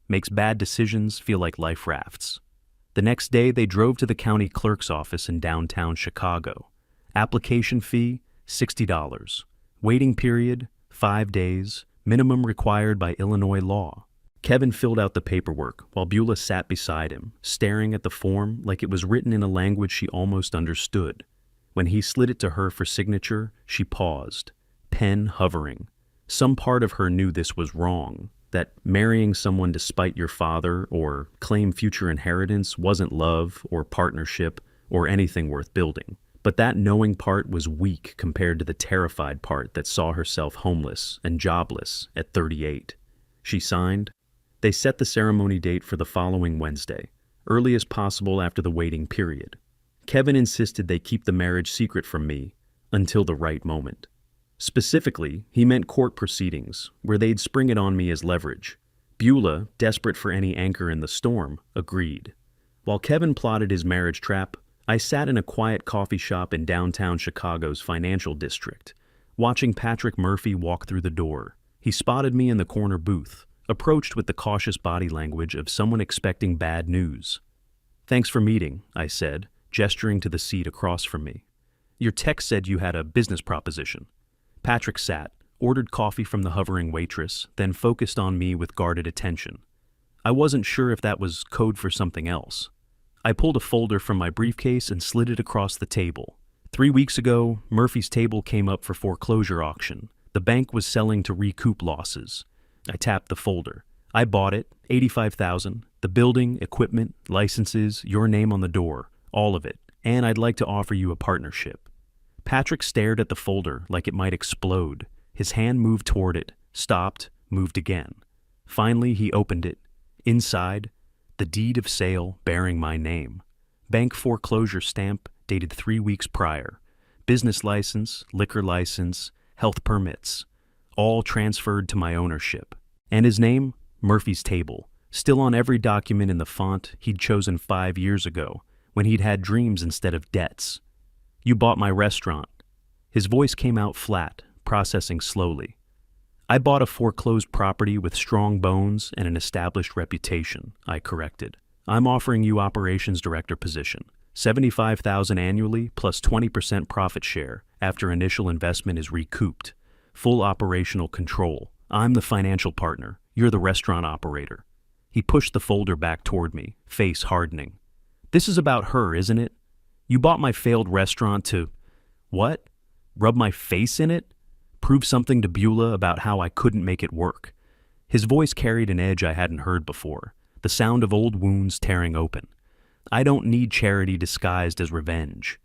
Makes bad decisions feel like life rafts. The next day, they drove to the county clerk's office in downtown Chicago. Application fee, $60. Waiting period, 5 days. Minimum required by Illinois law. Kevin filled out the paperwork while Beulah sat beside him, staring at the form like it was written in a language she almost understood. When he slid it to her for signature, she paused, pen hovering. Some part of her knew this was wrong, that marrying someone despite your father or claim future inheritance wasn't love or partnership or anything worth building. But that knowing part was weak compared to the terrified part that saw herself homeless and jobless at 38. She signed. They set the ceremony date for the following Wednesday, early as possible after the waiting period. Kevin insisted they keep the marriage secret from me until the right moment. Specifically, he meant court proceedings, where they'd spring it on me as leverage. Beulah, desperate for any anchor in the storm, agreed. While Kevin plotted his marriage trap, I sat in a quiet coffee shop in downtown Chicago's financial district, watching Patrick Murphy walk through the door. He spotted me in the corner booth, approached with the cautious body language of someone expecting bad news. Thanks for meeting, I said, gesturing to the seat across from me. Your text said you had a business proposition. Patrick sat, ordered coffee from the hovering waitress, then focused on me with guarded attention. I wasn't sure if that was code for something else. I pulled a folder from my briefcase and slid it across the table. 3 weeks ago, Murphy's table came up for foreclosure auction. The bank was selling to recoup losses. I tapped the folder. I bought it, $85,000, the building, equipment, licenses, your name on the door, all of it, and I'd like to offer you a partnership. Patrick stared at the folder like it might explode. His hand moved toward it, stopped, moved again. Finally, he opened it. Inside, the deed of sale bearing my name. Bank foreclosure stamp dated 3 weeks prior. Business license, liquor license, health permits, all transferred to my ownership. And his name? Murphy's Table, still on every document in the font he'd chosen 5 years ago, when he'd had dreams instead of debts. You bought my restaurant. His voice came out flat, processing slowly. I bought a foreclosed property with strong bones and an established reputation, I corrected. I'm offering you operations director position, $75,000 annually plus 20% profit share after initial investment is recouped. Full operational control. I'm the financial partner. You're the restaurant operator. He pushed the folder back toward me, face hardening. This is about her, isn't it? You bought my failed restaurant to... what? Rub my face in it? Prove something to Beulah about how I couldn't make it work. His voice carried an edge I hadn't heard before, the sound of old wounds tearing open. I don't need charity disguised as revenge.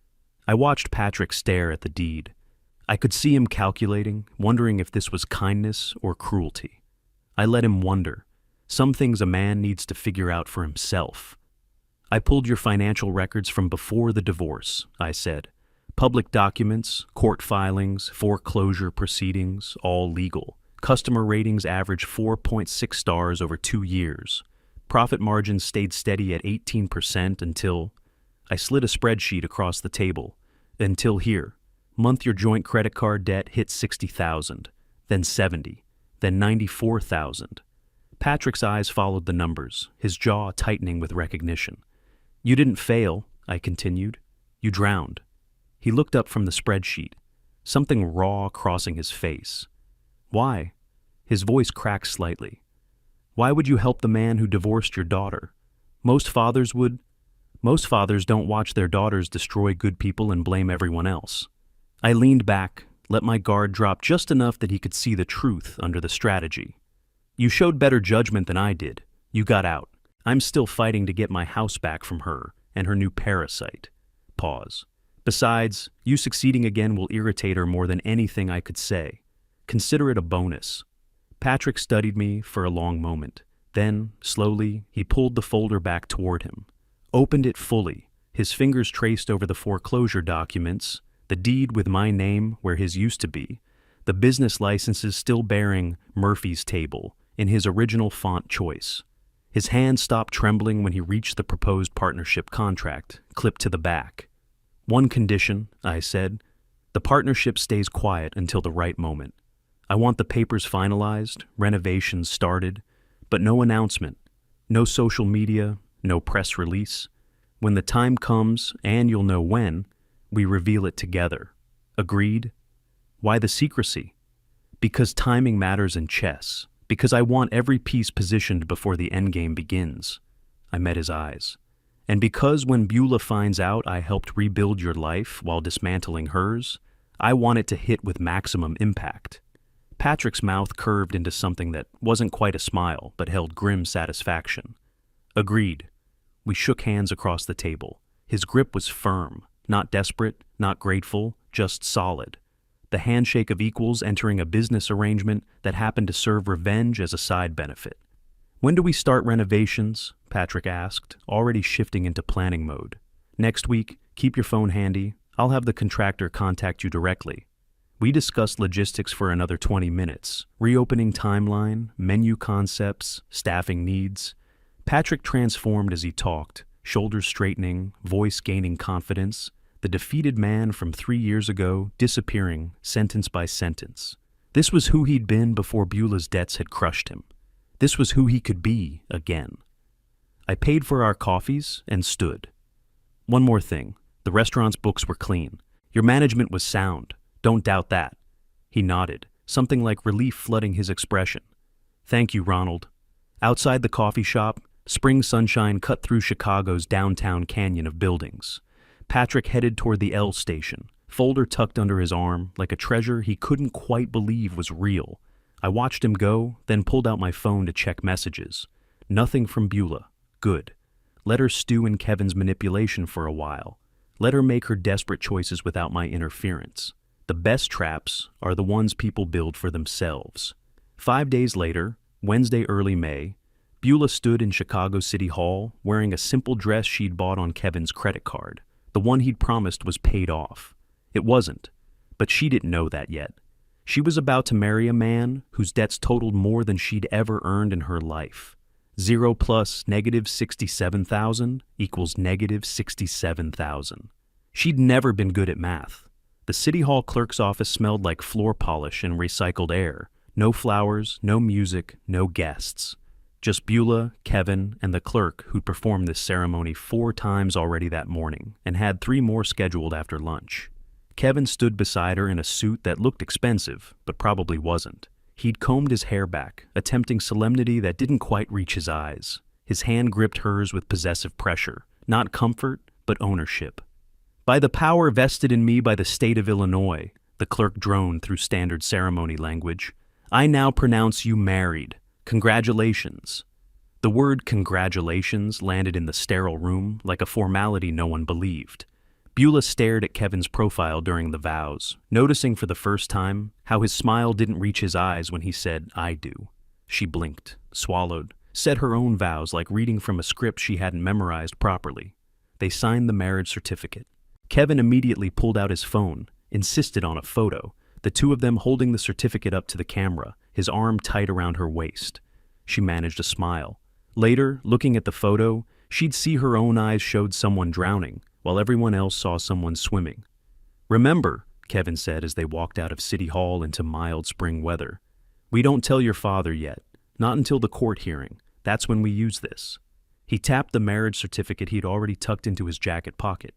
I watched Patrick stare at the deed. I could see him calculating, wondering if this was kindness or cruelty. I let him wonder. Some things a man needs to figure out for himself. I pulled your financial records from before the divorce, I said. Public documents, court filings, foreclosure proceedings, all legal. Customer ratings averaged 4.6 stars over 2 years. Profit margins stayed steady at 18% until... I slid a spreadsheet across the table. Until here. Month your joint credit card debt hit $60,000, then $70,000, then $94,000. Patrick's eyes followed the numbers, his jaw tightening with recognition. You didn't fail, I continued. You drowned. He looked up from the spreadsheet, something raw crossing his face. Why? His voice cracked slightly. Why would you help the man who divorced your daughter? Most fathers would. Most fathers don't watch their daughters destroy good people and blame everyone else. I leaned back, let my guard drop just enough that he could see the truth under the strategy. You showed better judgment than I did. You got out. I'm still fighting to get my house back from her and her new parasite. Pause. Besides, you succeeding again will irritate her more than anything I could say. Consider it a bonus. Patrick studied me for a long moment. Then, slowly, he pulled the folder back toward him. Opened it fully, his fingers traced over the foreclosure documents, the deed with my name where his used to be, the business licenses still bearing Murphy's Table in his original font choice. His hand stopped trembling when he reached the proposed partnership contract, clipped to the back. One condition, I said, the partnership stays quiet until the right moment. I want the papers finalized, renovations started, but no announcement, no social media, no press release. When the time comes, and you'll know when, we reveal it together. Agreed? Why the secrecy? Because timing matters in chess. Because I want every piece positioned before the endgame begins. I met his eyes. And because when Beulah finds out I helped rebuild your life while dismantling hers, I want it to hit with maximum impact. Patrick's mouth curved into something that wasn't quite a smile, but held grim satisfaction. Agreed. We shook hands across the table. His grip was firm, not desperate, not grateful, just solid. The handshake of equals entering a business arrangement that happened to serve revenge as a side benefit. When do we start renovations? Patrick asked, already shifting into planning mode. Next week, keep your phone handy. I'll have the contractor contact you directly. We discussed logistics for another 20 minutes, reopening timeline, menu concepts, staffing needs. Patrick transformed as he talked, shoulders straightening, voice gaining confidence, the defeated man from 3 years ago disappearing sentence by sentence. This was who he'd been before Beulah's debts had crushed him. This was who he could be again. I paid for our coffees and stood. One more thing. The restaurant's books were clean. Your management was sound. Don't doubt that. He nodded, something like relief flooding his expression. Thank you, Ronald. Outside the coffee shop, spring sunshine cut through Chicago's downtown canyon of buildings. Patrick headed toward the L station, folder tucked under his arm like a treasure he couldn't quite believe was real. I watched him go, then pulled out my phone to check messages. Nothing from Beulah. Good. Let her stew in Kevin's manipulation for a while. Let her make her desperate choices without my interference. The best traps are the ones people build for themselves. 5 days later, Wednesday early May, Beulah stood in Chicago City Hall wearing a simple dress she'd bought on Kevin's credit card. The one he'd promised was paid off. It wasn't, but she didn't know that yet. She was about to marry a man whose debts totaled more than she'd ever earned in her life. 0 plus negative 67,000 equals negative 67,000. She'd never been good at math. The City Hall clerk's office smelled like floor polish and recycled air. No flowers, no music, no guests. Just Beulah, Kevin, and the clerk who'd performed this ceremony 4 times already that morning and had 3 more scheduled after lunch. Kevin stood beside her in a suit that looked expensive, but probably wasn't. He'd combed his hair back, attempting solemnity that didn't quite reach his eyes. His hand gripped hers with possessive pressure, not comfort, but ownership. By the power vested in me by the state of Illinois, the clerk droned through standard ceremony language, I now pronounce you married. Congratulations. The word congratulations landed in the sterile room like a formality no one believed. Beulah stared at Kevin's profile during the vows, noticing for the first time how his smile didn't reach his eyes when he said, "I do." She blinked, swallowed, said her own vows like reading from a script she hadn't memorized properly. They signed the marriage certificate. Kevin immediately pulled out his phone, insisted on a photo, the two of them holding the certificate up to the camera, his arm tight around her waist. She managed a smile. Later, looking at the photo, she'd see her own eyes showed someone drowning, while everyone else saw someone swimming. "Remember," Kevin said as they walked out of City Hall into mild spring weather, "we don't tell your father yet, not until the court hearing. That's when we use this." He tapped the marriage certificate he'd already tucked into his jacket pocket.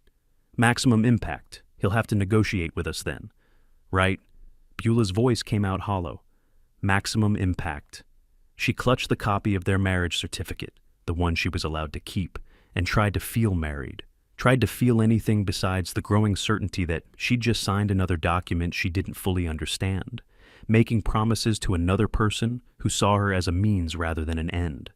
"Maximum impact. He'll have to negotiate with us then." "Right?" Beulah's voice came out hollow. "Maximum impact." She clutched the copy of their marriage certificate, the one she was allowed to keep, and tried to feel married. Tried to feel anything besides the growing certainty that she'd just signed another document she didn't fully understand, making promises to another person who saw her as a means rather than an end.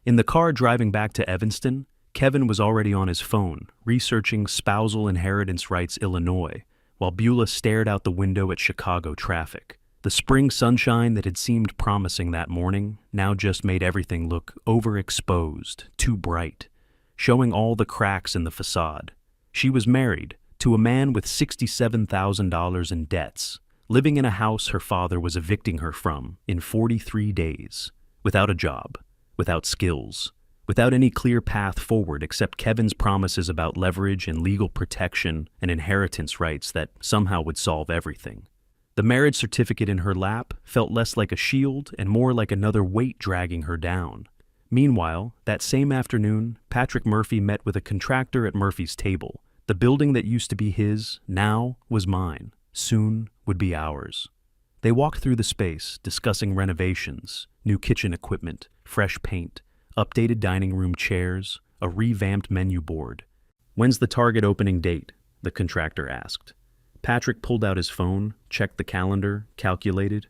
In the car driving back to Evanston, Kevin was already on his phone, researching spousal inheritance rights Illinois, while Beulah stared out the window at Chicago traffic. The spring sunshine that had seemed promising that morning now just made everything look overexposed, too bright, showing all the cracks in the facade. She was married to a man with $67,000 in debts, living in a house her father was evicting her from in 43 days, without a job, without skills, without any clear path forward except Kevin's promises about leverage and legal protection and inheritance rights that somehow would solve everything. The marriage certificate in her lap felt less like a shield and more like another weight dragging her down. Meanwhile, that same afternoon, Patrick Murphy met with a contractor at Murphy's table. The building that used to be his, now, was mine. Soon would be ours. They walked through the space, discussing renovations, new kitchen equipment, fresh paint, updated dining room chairs, a revamped menu board. "When's the target opening date?" the contractor asked. Patrick pulled out his phone, checked the calendar, calculated.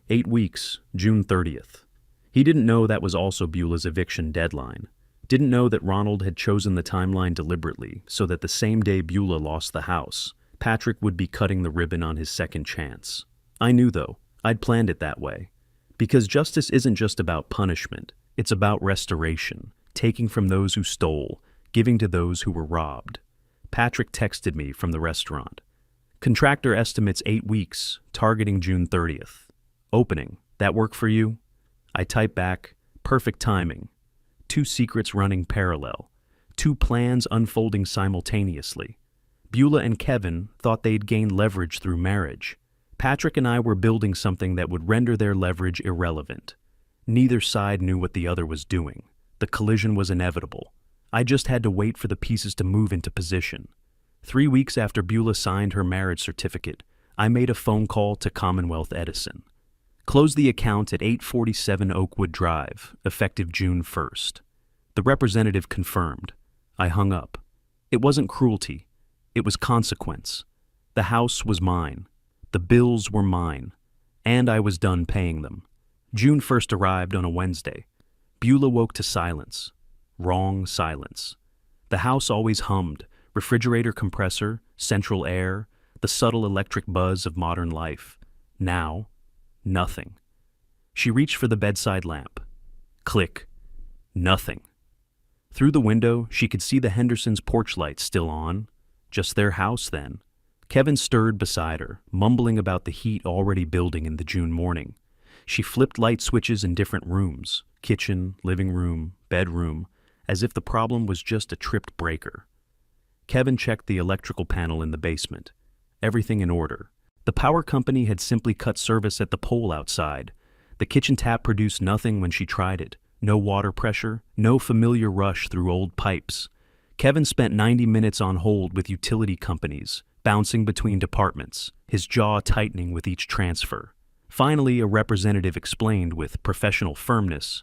8 weeks, June 30th. He didn't know that was also Beulah's eviction deadline. Didn't know that Ronald had chosen the timeline deliberately so that the same day Beulah lost the house, Patrick would be cutting the ribbon on his second chance. I knew, though. I'd planned it that way. Because justice isn't just about punishment. It's about restoration, taking from those who stole, giving to those who were robbed. Patrick texted me from the restaurant. "Contractor estimates 8 weeks, targeting June 30th. Opening, that work for you?" I typed back, "Perfect timing." 2 secrets running parallel. 2 plans unfolding simultaneously. Beulah and Kevin thought they'd gain leverage through marriage. Patrick and I were building something that would render their leverage irrelevant. Neither side knew what the other was doing. The collision was inevitable. I just had to wait for the pieces to move into position. 3 weeks after Beulah signed her marriage certificate, I made a phone call to Commonwealth Edison. Close the account at 847 Oakwood Drive, effective June 1st. The representative confirmed. I hung up. It wasn't cruelty. It was consequence. The house was mine. The bills were mine. And I was done paying them. June 1st arrived on a Wednesday. Beulah woke to silence. Wrong silence. The house always hummed. Refrigerator compressor, central air, the subtle electric buzz of modern life. Now, nothing. She reached for the bedside lamp. Click. Nothing. Through the window, she could see the Hendersons' porch lights still on. Just their house, then. Kevin stirred beside her, mumbling about the heat already building in the June morning. She flipped light switches in different rooms, kitchen, living room, bedroom, as if the problem was just a tripped breaker. Kevin checked the electrical panel in the basement. Everything in order. The power company had simply cut service at the pole outside. The kitchen tap produced nothing when she tried it. No water pressure, no familiar rush through old pipes. Kevin spent 90 minutes on hold with utility companies, bouncing between departments, his jaw tightening with each transfer. Finally, a representative explained with professional firmness,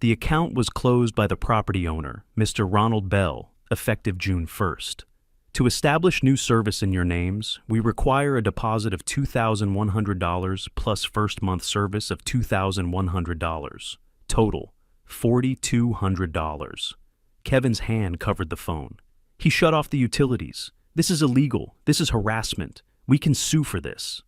the account was closed by the property owner, Mr. Ronald Bell, effective June 1st. To establish new service in your names, we require a deposit of $2,100 plus first month service of $2,100. Total, $4,200. Kevin's hand covered the phone. He shut off the utilities. This is illegal. This is harassment. We can sue for this.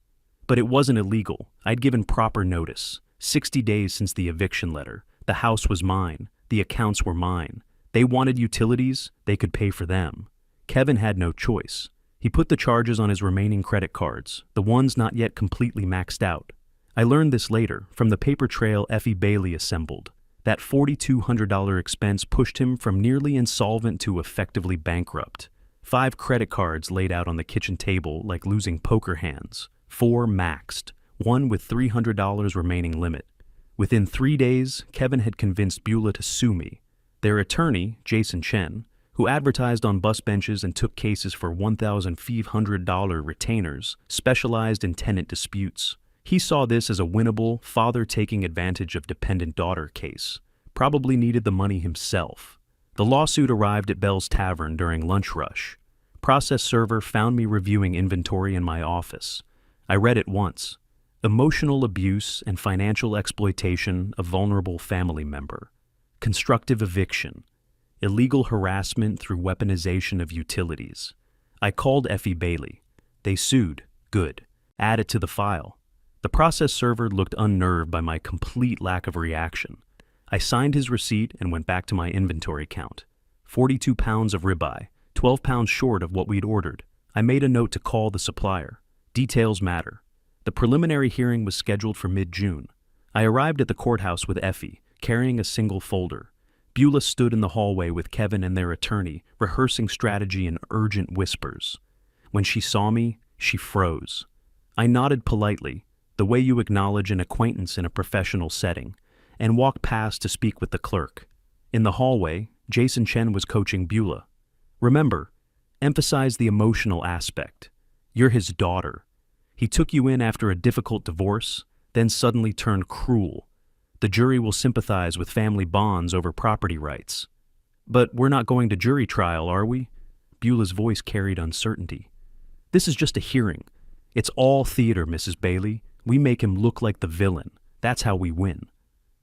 But it wasn't illegal. I'd given proper notice. 60 days since the eviction letter. The house was mine. The accounts were mine. They wanted utilities. They could pay for them. Kevin had no choice. He put the charges on his remaining credit cards, the ones not yet completely maxed out. I learned this later, from the paper trail Effie Bailey assembled. That $4,200 expense pushed him from nearly insolvent to effectively bankrupt. 5 credit cards laid out on the kitchen table like losing poker hands. 4 maxed, 1 with $300 remaining limit. Within 3 days, Kevin had convinced Beulah to sue me. Their attorney, Jason Chen, who advertised on bus benches and took cases for $1,500 retainers, specialized in tenant disputes. He saw this as a winnable, father taking advantage of dependent daughter case. Probably needed the money himself. The lawsuit arrived at Bell's Tavern during lunch rush. Process server found me reviewing inventory in my office. I read it once. Emotional abuse and financial exploitation of vulnerable family member. Constructive eviction. Illegal harassment through weaponization of utilities. I called Effie Bailey. They sued. Good. Add it to the file. The process server looked unnerved by my complete lack of reaction. I signed his receipt and went back to my inventory count. 42 pounds of ribeye, 12 pounds short of what we'd ordered. I made a note to call the supplier. Details matter. The preliminary hearing was scheduled for mid-June. I arrived at the courthouse with Effie, carrying a single folder. Beulah stood in the hallway with Kevin and their attorney, rehearsing strategy in urgent whispers. When she saw me, she froze. I nodded politely, the way you acknowledge an acquaintance in a professional setting, and walked past to speak with the clerk. In the hallway, Jason Chen was coaching Beulah. Remember, emphasize the emotional aspect. You're his daughter. He took you in after a difficult divorce, then suddenly turned cruel. The jury will sympathize with family bonds over property rights. But we're not going to jury trial, are we? Beulah's voice carried uncertainty. This is just a hearing. It's all theater, Mrs. Bailey. We make him look like the villain. That's how we win.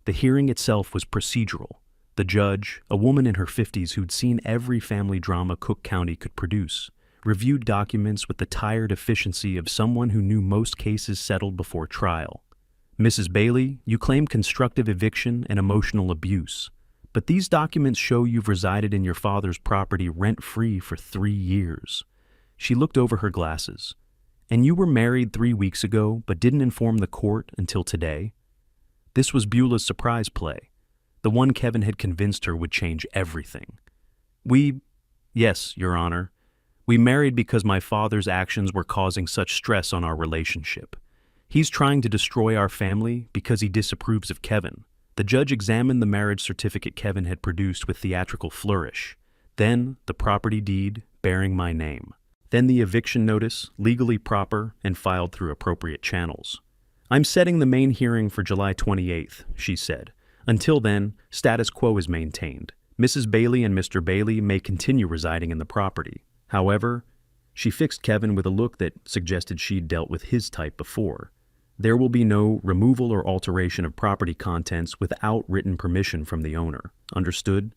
The hearing itself was procedural. The judge, a woman in her 50s who'd seen every family drama Cook County could produce, reviewed documents with the tired efficiency of someone who knew most cases settled before trial. Mrs. Bailey, you claim constructive eviction and emotional abuse, but these documents show you've resided in your father's property rent-free for 3 years. She looked over her glasses. And you were married 3 weeks ago, but didn't inform the court until today? This was Beulah's surprise play, the one Kevin had convinced her would change everything. Yes, Your Honor. We married because my father's actions were causing such stress on our relationship. He's trying to destroy our family because he disapproves of Kevin. The judge examined the marriage certificate Kevin had produced with theatrical flourish. Then the property deed bearing my name. Then the eviction notice, legally proper and filed through appropriate channels. I'm setting the main hearing for July 28th, she said. Until then, status quo is maintained. Mrs. Bailey and Mr. Bailey may continue residing in the property. However, she fixed Kevin with a look that suggested she'd dealt with his type before. There will be no removal or alteration of property contents without written permission from the owner. Understood?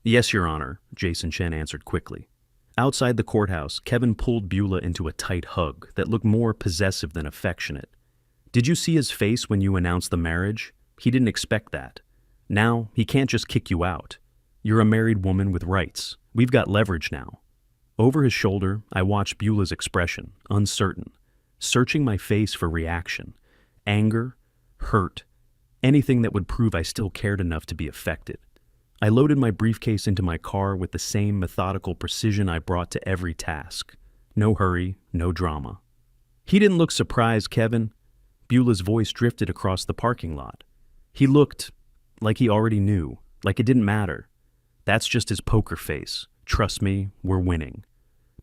Yes, Your Honor, Jason Chen answered quickly. Outside the courthouse, Kevin pulled Beulah into a tight hug that looked more possessive than affectionate. Did you see his face when you announced the marriage? He didn't expect that. Now, he can't just kick you out. You're a married woman with rights. We've got leverage now. Over his shoulder, I watched Beulah's expression, uncertain, searching my face for reaction. Anger, hurt, anything that would prove I still cared enough to be affected. I loaded my briefcase into my car with the same methodical precision I brought to every task. No hurry, no drama. He didn't look surprised, Kevin. Beulah's voice drifted across the parking lot. He looked like he already knew, like it didn't matter. That's just his poker face. Trust me, we're winning.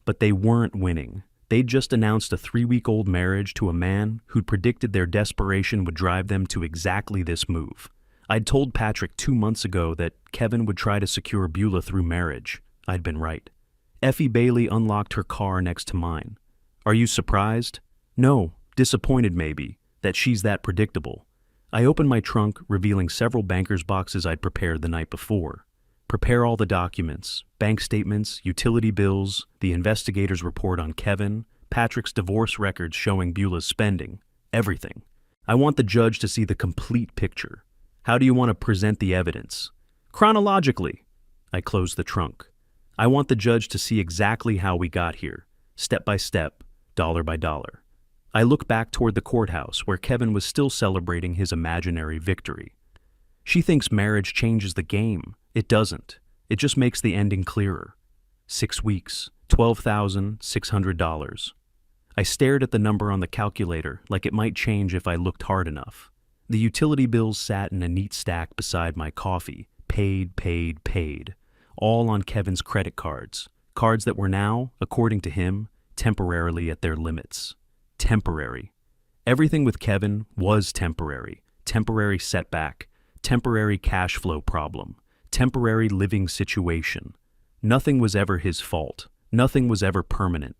But they weren't winning. They'd just announced a 3-week-old marriage to a man who'd predicted their desperation would drive them to exactly this move. I'd told Patrick 2 months ago that Kevin would try to secure Beulah through marriage. I'd been right. Effie Bailey unlocked her car next to mine. Are you surprised? No, disappointed maybe, that she's that predictable. I opened my trunk, revealing several banker's boxes I'd prepared the night before. Prepare all the documents, bank statements, utility bills, the investigator's report on Kevin, Patrick's divorce records showing Beulah's spending, everything. I want the judge to see the complete picture. How do you want to present the evidence? Chronologically. I closed the trunk. I want the judge to see exactly how we got here, step by step, dollar by dollar. I look back toward the courthouse where Kevin was still celebrating his imaginary victory. She thinks marriage changes the game. It doesn't. It just makes the ending clearer. 6 weeks, $12,600. I stared at the number on the calculator like it might change if I looked hard enough. The utility bills sat in a neat stack beside my coffee. Paid. All on Kevin's credit cards. Cards that were now, according to him, temporarily at their limits. Temporary. Everything with Kevin was temporary. Temporary setback. Temporary cash flow problem. Temporary living situation. Nothing was ever his fault. Nothing was ever permanent.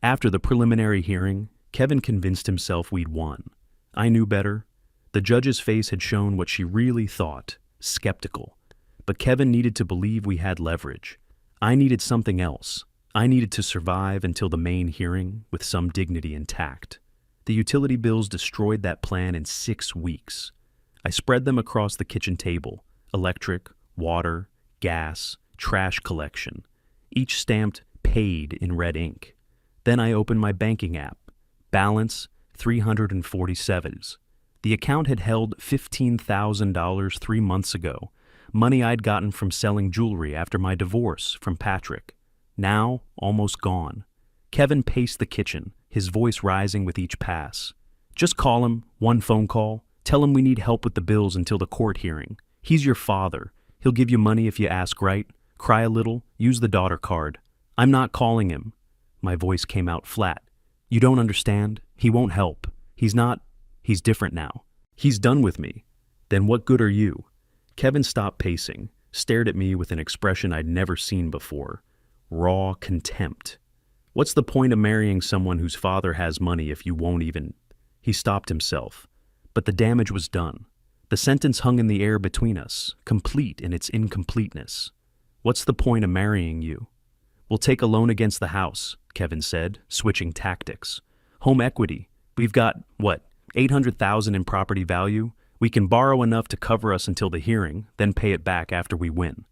After the preliminary hearing, Kevin convinced himself we'd won. I knew better. The judge's face had shown what she really thought, skeptical. But Kevin needed to believe we had leverage. I needed something else. I needed to survive until the main hearing with some dignity intact. The utility bills destroyed that plan in 6 weeks. I spread them across the kitchen table: electric, water, gas, trash collection, each stamped paid in red ink. Then I opened my banking app. Balance $347. The account had held $15,000 3 months ago, money I'd gotten from selling jewelry after my divorce from Patrick. Now, almost gone. Kevin paced the kitchen, his voice rising with each pass. Just call him, 1 phone call. Tell him we need help with the bills until the court hearing. He's your father. He'll give you money if you ask right. Cry a little, use the daughter card. I'm not calling him. My voice came out flat. You don't understand. He won't help. He's different now. He's done with me. Then what good are you? Kevin stopped pacing, stared at me with an expression I'd never seen before. Raw contempt. What's the point of marrying someone whose father has money if you won't even... He stopped himself. But the damage was done. The sentence hung in the air between us, complete in its incompleteness. What's the point of marrying you? We'll take a loan against the house, Kevin said, switching tactics. Home equity. We've got, $800,000 in property value? We can borrow enough to cover us until the hearing, then pay it back after we win.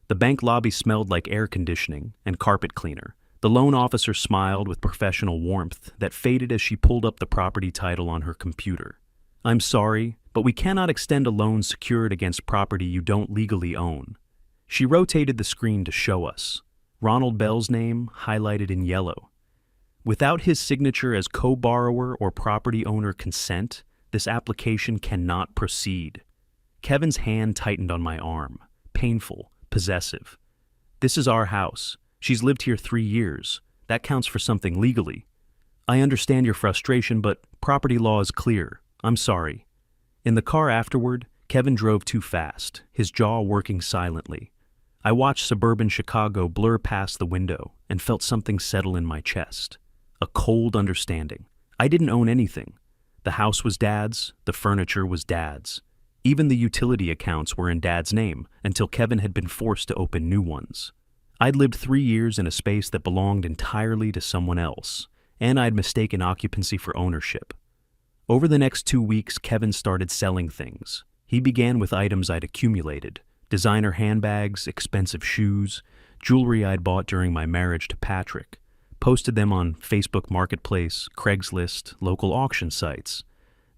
The bank lobby smelled like air conditioning and carpet cleaner. The loan officer smiled with professional warmth that faded as she pulled up the property title on her computer. I'm sorry, but we cannot extend a loan secured against property you don't legally own. She rotated the screen to show us. Ronald Bell's name highlighted in yellow. Without his signature as co-borrower or property owner consent, this application cannot proceed. Kevin's hand tightened on my arm, painful, possessive. This is our house. She's lived here 3 years. That counts for something legally. I understand your frustration, but property law is clear. I'm sorry. In the car afterward, Kevin drove too fast, his jaw working silently. I watched suburban Chicago blur past the window and felt something settle in my chest. A cold understanding. I didn't own anything. The house was Dad's, the furniture was Dad's. Even the utility accounts were in Dad's name until Kevin had been forced to open new ones. I'd lived 3 years in a space that belonged entirely to someone else, and I'd mistaken occupancy for ownership. Over the next 2 weeks, Kevin started selling things. He began with items I'd accumulated: designer handbags, expensive shoes, jewelry I'd bought during my marriage to Patrick. Posted them on Facebook Marketplace, Craigslist, local auction sites.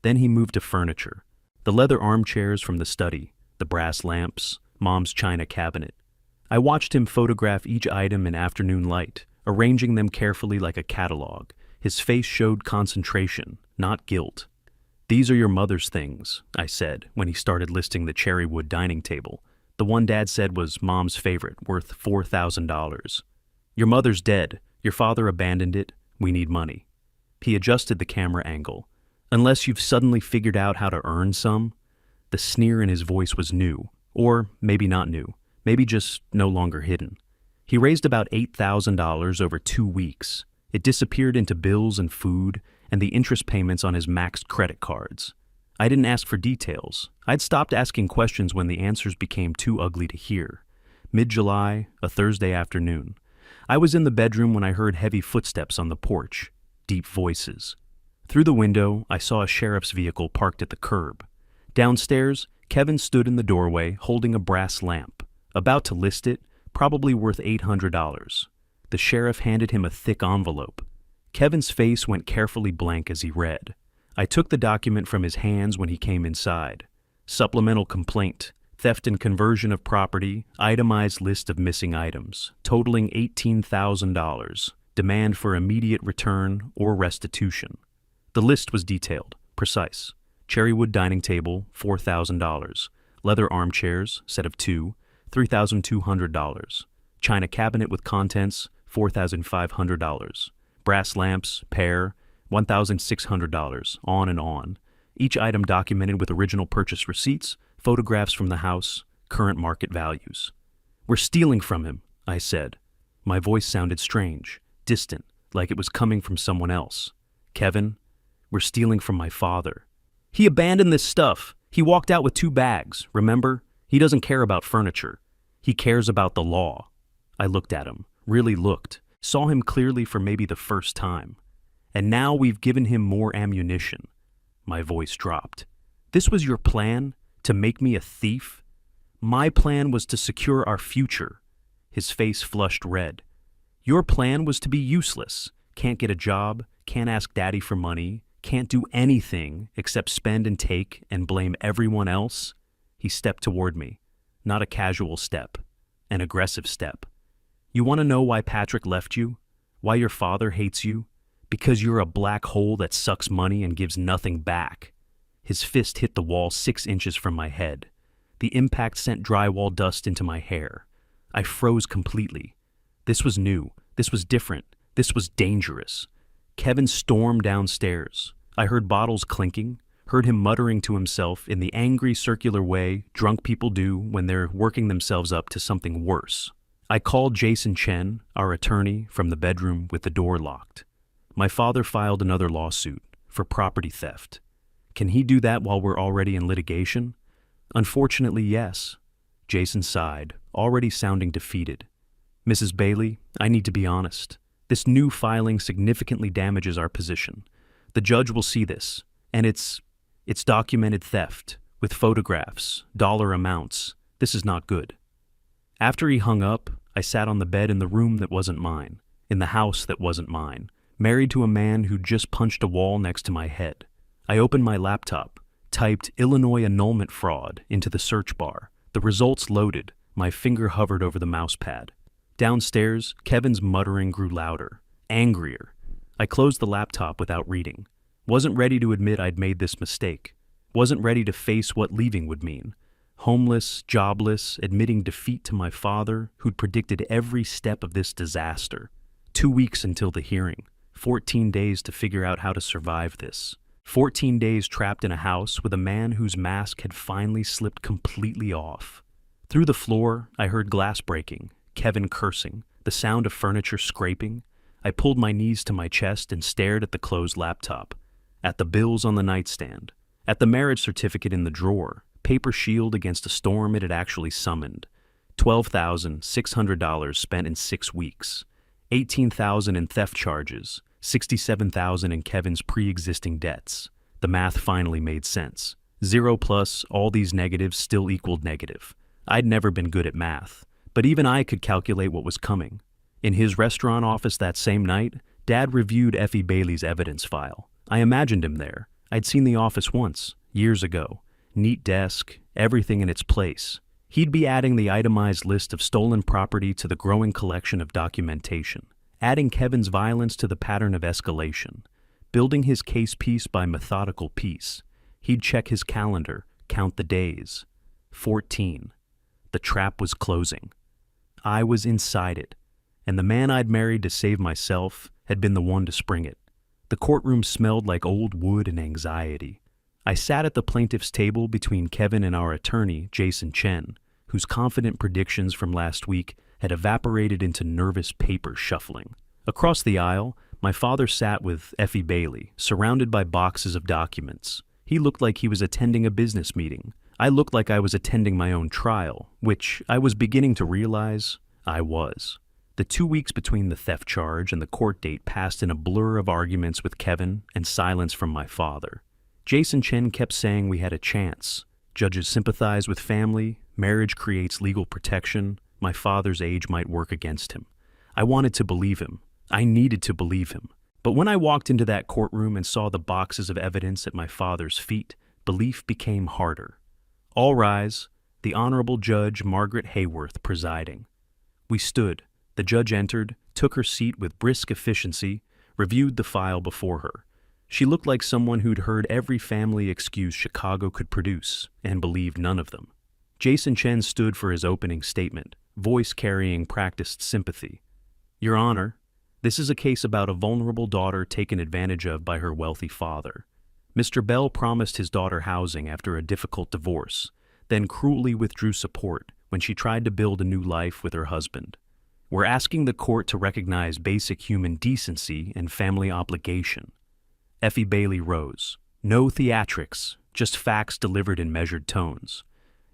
Then he moved to furniture. The leather armchairs from the study, the brass lamps, Mom's china cabinet. I watched him photograph each item in afternoon light, arranging them carefully like a catalog. His face showed concentration, not guilt. These are your mother's things, I said, when he started listing the cherrywood dining table. The one Dad said was Mom's favorite, worth $4,000. Your mother's dead. Your father abandoned it. We need money. He adjusted the camera angle. Unless you've suddenly figured out how to earn some. The sneer in his voice was new, or maybe not new, maybe just no longer hidden. He raised about $8,000 over 2 weeks. It disappeared into bills and food and the interest payments on his maxed credit cards. I didn't ask for details. I'd stopped asking questions when the answers became too ugly to hear. Mid-July, a Thursday afternoon. I was in the bedroom when I heard heavy footsteps on the porch, deep voices. Through the window, I saw a sheriff's vehicle parked at the curb. Downstairs, Kevin stood in the doorway holding a brass lamp, about to list it, probably worth $800. The sheriff handed him a thick envelope. Kevin's face went carefully blank as he read. I took the document from his hands when he came inside. Supplemental complaint, theft and conversion of property, itemized list of missing items, totaling $18,000, demand for immediate return or restitution. The list was detailed, precise. Cherrywood dining table, $4,000. Leather armchairs, set of 2, $3,200. China cabinet with contents, $4,500. Brass lamps, pair, $1,600, on and on. Each item documented with original purchase receipts, photographs from the house, current market values. "We're stealing from him," I said. My voice sounded strange, distant, like it was coming from someone else. "Kevin, we're stealing from my father. He abandoned this stuff. He walked out with 2 bags, remember? He doesn't care about furniture. He cares about the law." I looked at him, really looked, saw him clearly for maybe the first time. "And now we've given him more ammunition." My voice dropped. "This was your plan? To make me a thief? My plan was to secure our future." His face flushed red. "Your plan was to be useless. Can't get a job, can't ask daddy for money, can't do anything except spend and take and blame everyone else." He stepped toward me. Not a casual step, an aggressive step. "You want to know why Patrick left you? Why your father hates you? Because you're a black hole that sucks money and gives nothing back." His fist hit the wall 6 inches from my head. The impact sent drywall dust into my hair. I froze completely. This was new. This was different. This was dangerous. Kevin stormed downstairs. I heard bottles clinking, heard him muttering to himself in the angry circular way drunk people do when they're working themselves up to something worse. I called Jason Chen, our attorney, from the bedroom with the door locked. My father filed another lawsuit for property theft. Can he do that while we're already in litigation? Unfortunately, yes. Jason sighed, already sounding defeated. "Mrs. Bailey, I need to be honest. This new filing significantly damages our position. The judge will see this, and it's documented theft, with photographs, dollar amounts. This is not good." After he hung up, I sat on the bed in the room that wasn't mine, in the house that wasn't mine, married to a man who'd just punched a wall next to my head. I opened my laptop, typed "Illinois annulment fraud" into the search bar. The results loaded. My finger hovered over the mouse pad. Downstairs, Kevin's muttering grew louder, angrier. I closed the laptop without reading. Wasn't ready to admit I'd made this mistake. Wasn't ready to face what leaving would mean. Homeless, jobless, admitting defeat to my father, who'd predicted every step of this disaster. 2 weeks until the hearing. 14 days to figure out how to survive this. 14 days trapped in a house with a man whose mask had finally slipped completely off. Through the floor, I heard glass breaking, Kevin cursing, the sound of furniture scraping. I pulled my knees to my chest and stared at the closed laptop, at the bills on the nightstand, at the marriage certificate in the drawer, paper shield against a storm it had actually summoned. $12,600 spent in 6 weeks. $18,000 in theft charges. $67,000 in Kevin's pre-existing debts. The math finally made sense. 0 plus all these negatives still equaled negative. I'd never been good at math, but even I could calculate what was coming. In his restaurant office that same night, Dad reviewed Effie Bailey's evidence file. I imagined him there. I'd seen the office once, years ago. Neat desk, everything in its place. He'd be adding the itemized list of stolen property to the growing collection of documentation, adding Kevin's violence to the pattern of escalation, building his case piece by methodical piece. He'd check his calendar, count the days. 14. The trap was closing. I was inside it, and the man I'd married to save myself had been the one to spring it. The courtroom smelled like old wood and anxiety. I sat at the plaintiff's table between Kevin and our attorney, Jason Chen, whose confident predictions from last week had evaporated into nervous paper shuffling. Across the aisle, my father sat with Effie Bailey, surrounded by boxes of documents. He looked like he was attending a business meeting. I looked like I was attending my own trial, which I was beginning to realize I was. The 2 weeks between the theft charge and the court date passed in a blur of arguments with Kevin and silence from my father. Jason Chen kept saying we had a chance. Judges sympathize with family, marriage creates legal protection, my father's age might work against him. I wanted to believe him. I needed to believe him. But when I walked into that courtroom and saw the boxes of evidence at my father's feet, belief became harder. All rise, the Honorable Judge Margaret Hayworth presiding. We stood. The judge entered, took her seat with brisk efficiency, reviewed the file before her. She looked like someone who'd heard every family excuse Chicago could produce and believed none of them. Jason Chen stood for his opening statement, voice carrying practiced sympathy. Your Honor, this is a case about a vulnerable daughter taken advantage of by her wealthy father. Mr. Bell promised his daughter housing after a difficult divorce, then cruelly withdrew support when she tried to build a new life with her husband. We're asking the court to recognize basic human decency and family obligation. Effie Bailey rose. No theatrics, just facts delivered in measured tones.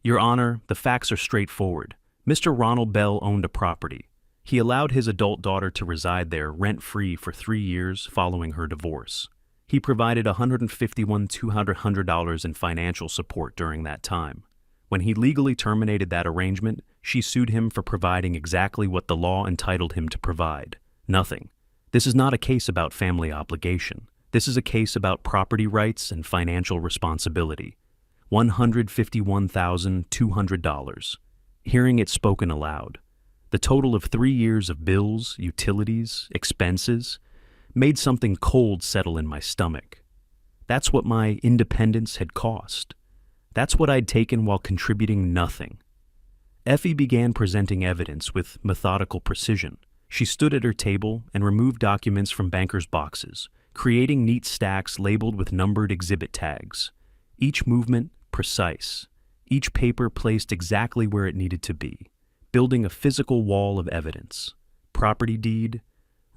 Your Honor, the facts are straightforward. Mr. Ronald Bell owned a property. He allowed his adult daughter to reside there rent-free for 3 years following her divorce. He provided $151,200 in financial support during that time. When he legally terminated that arrangement, she sued him for providing exactly what the law entitled him to provide. Nothing. This is not a case about family obligation. This is a case about property rights and financial responsibility. $151,200. Hearing it spoken aloud. The total of 3 years of bills, utilities, expenses, made something cold settle in my stomach. That's what my independence had cost. That's what I'd taken while contributing nothing. Effie began presenting evidence with methodical precision. She stood at her table and removed documents from bankers' boxes, creating neat stacks labeled with numbered exhibit tags. Each movement precise, each paper placed exactly where it needed to be, building a physical wall of evidence. Property deed,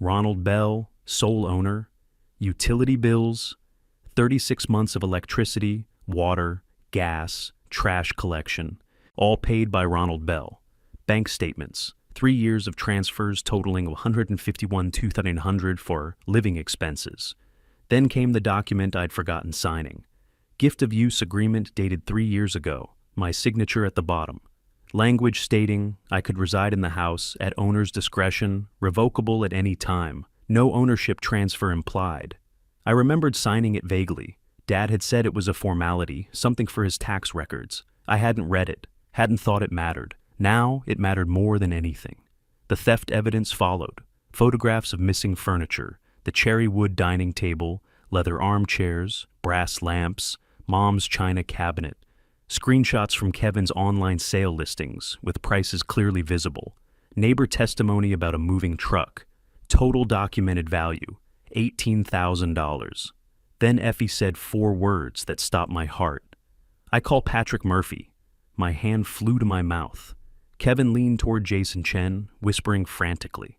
Ronald Bell, sole owner, utility bills, 36 months of electricity, water, gas, trash collection, all paid by Ronald Bell. Bank statements, 3 years of transfers totaling $151,200 for living expenses. Then came the document I'd forgotten signing. Gift of use agreement dated 3 years ago, my signature at the bottom. Language stating I could reside in the house at owner's discretion, revocable at any time, no ownership transfer implied. I remembered signing it vaguely. Dad had said it was a formality, something for his tax records. I hadn't read it, hadn't thought it mattered. Now it mattered more than anything. The theft evidence followed. Photographs of missing furniture, the cherry wood dining table, leather armchairs, brass lamps, Mom's china cabinet, screenshots from Kevin's online sale listings with prices clearly visible, neighbor testimony about a moving truck, total documented value, $18,000. Then Effie said 4 words that stopped my heart. I call Patrick Murphy. My hand flew to my mouth. Kevin leaned toward Jason Chen, whispering frantically.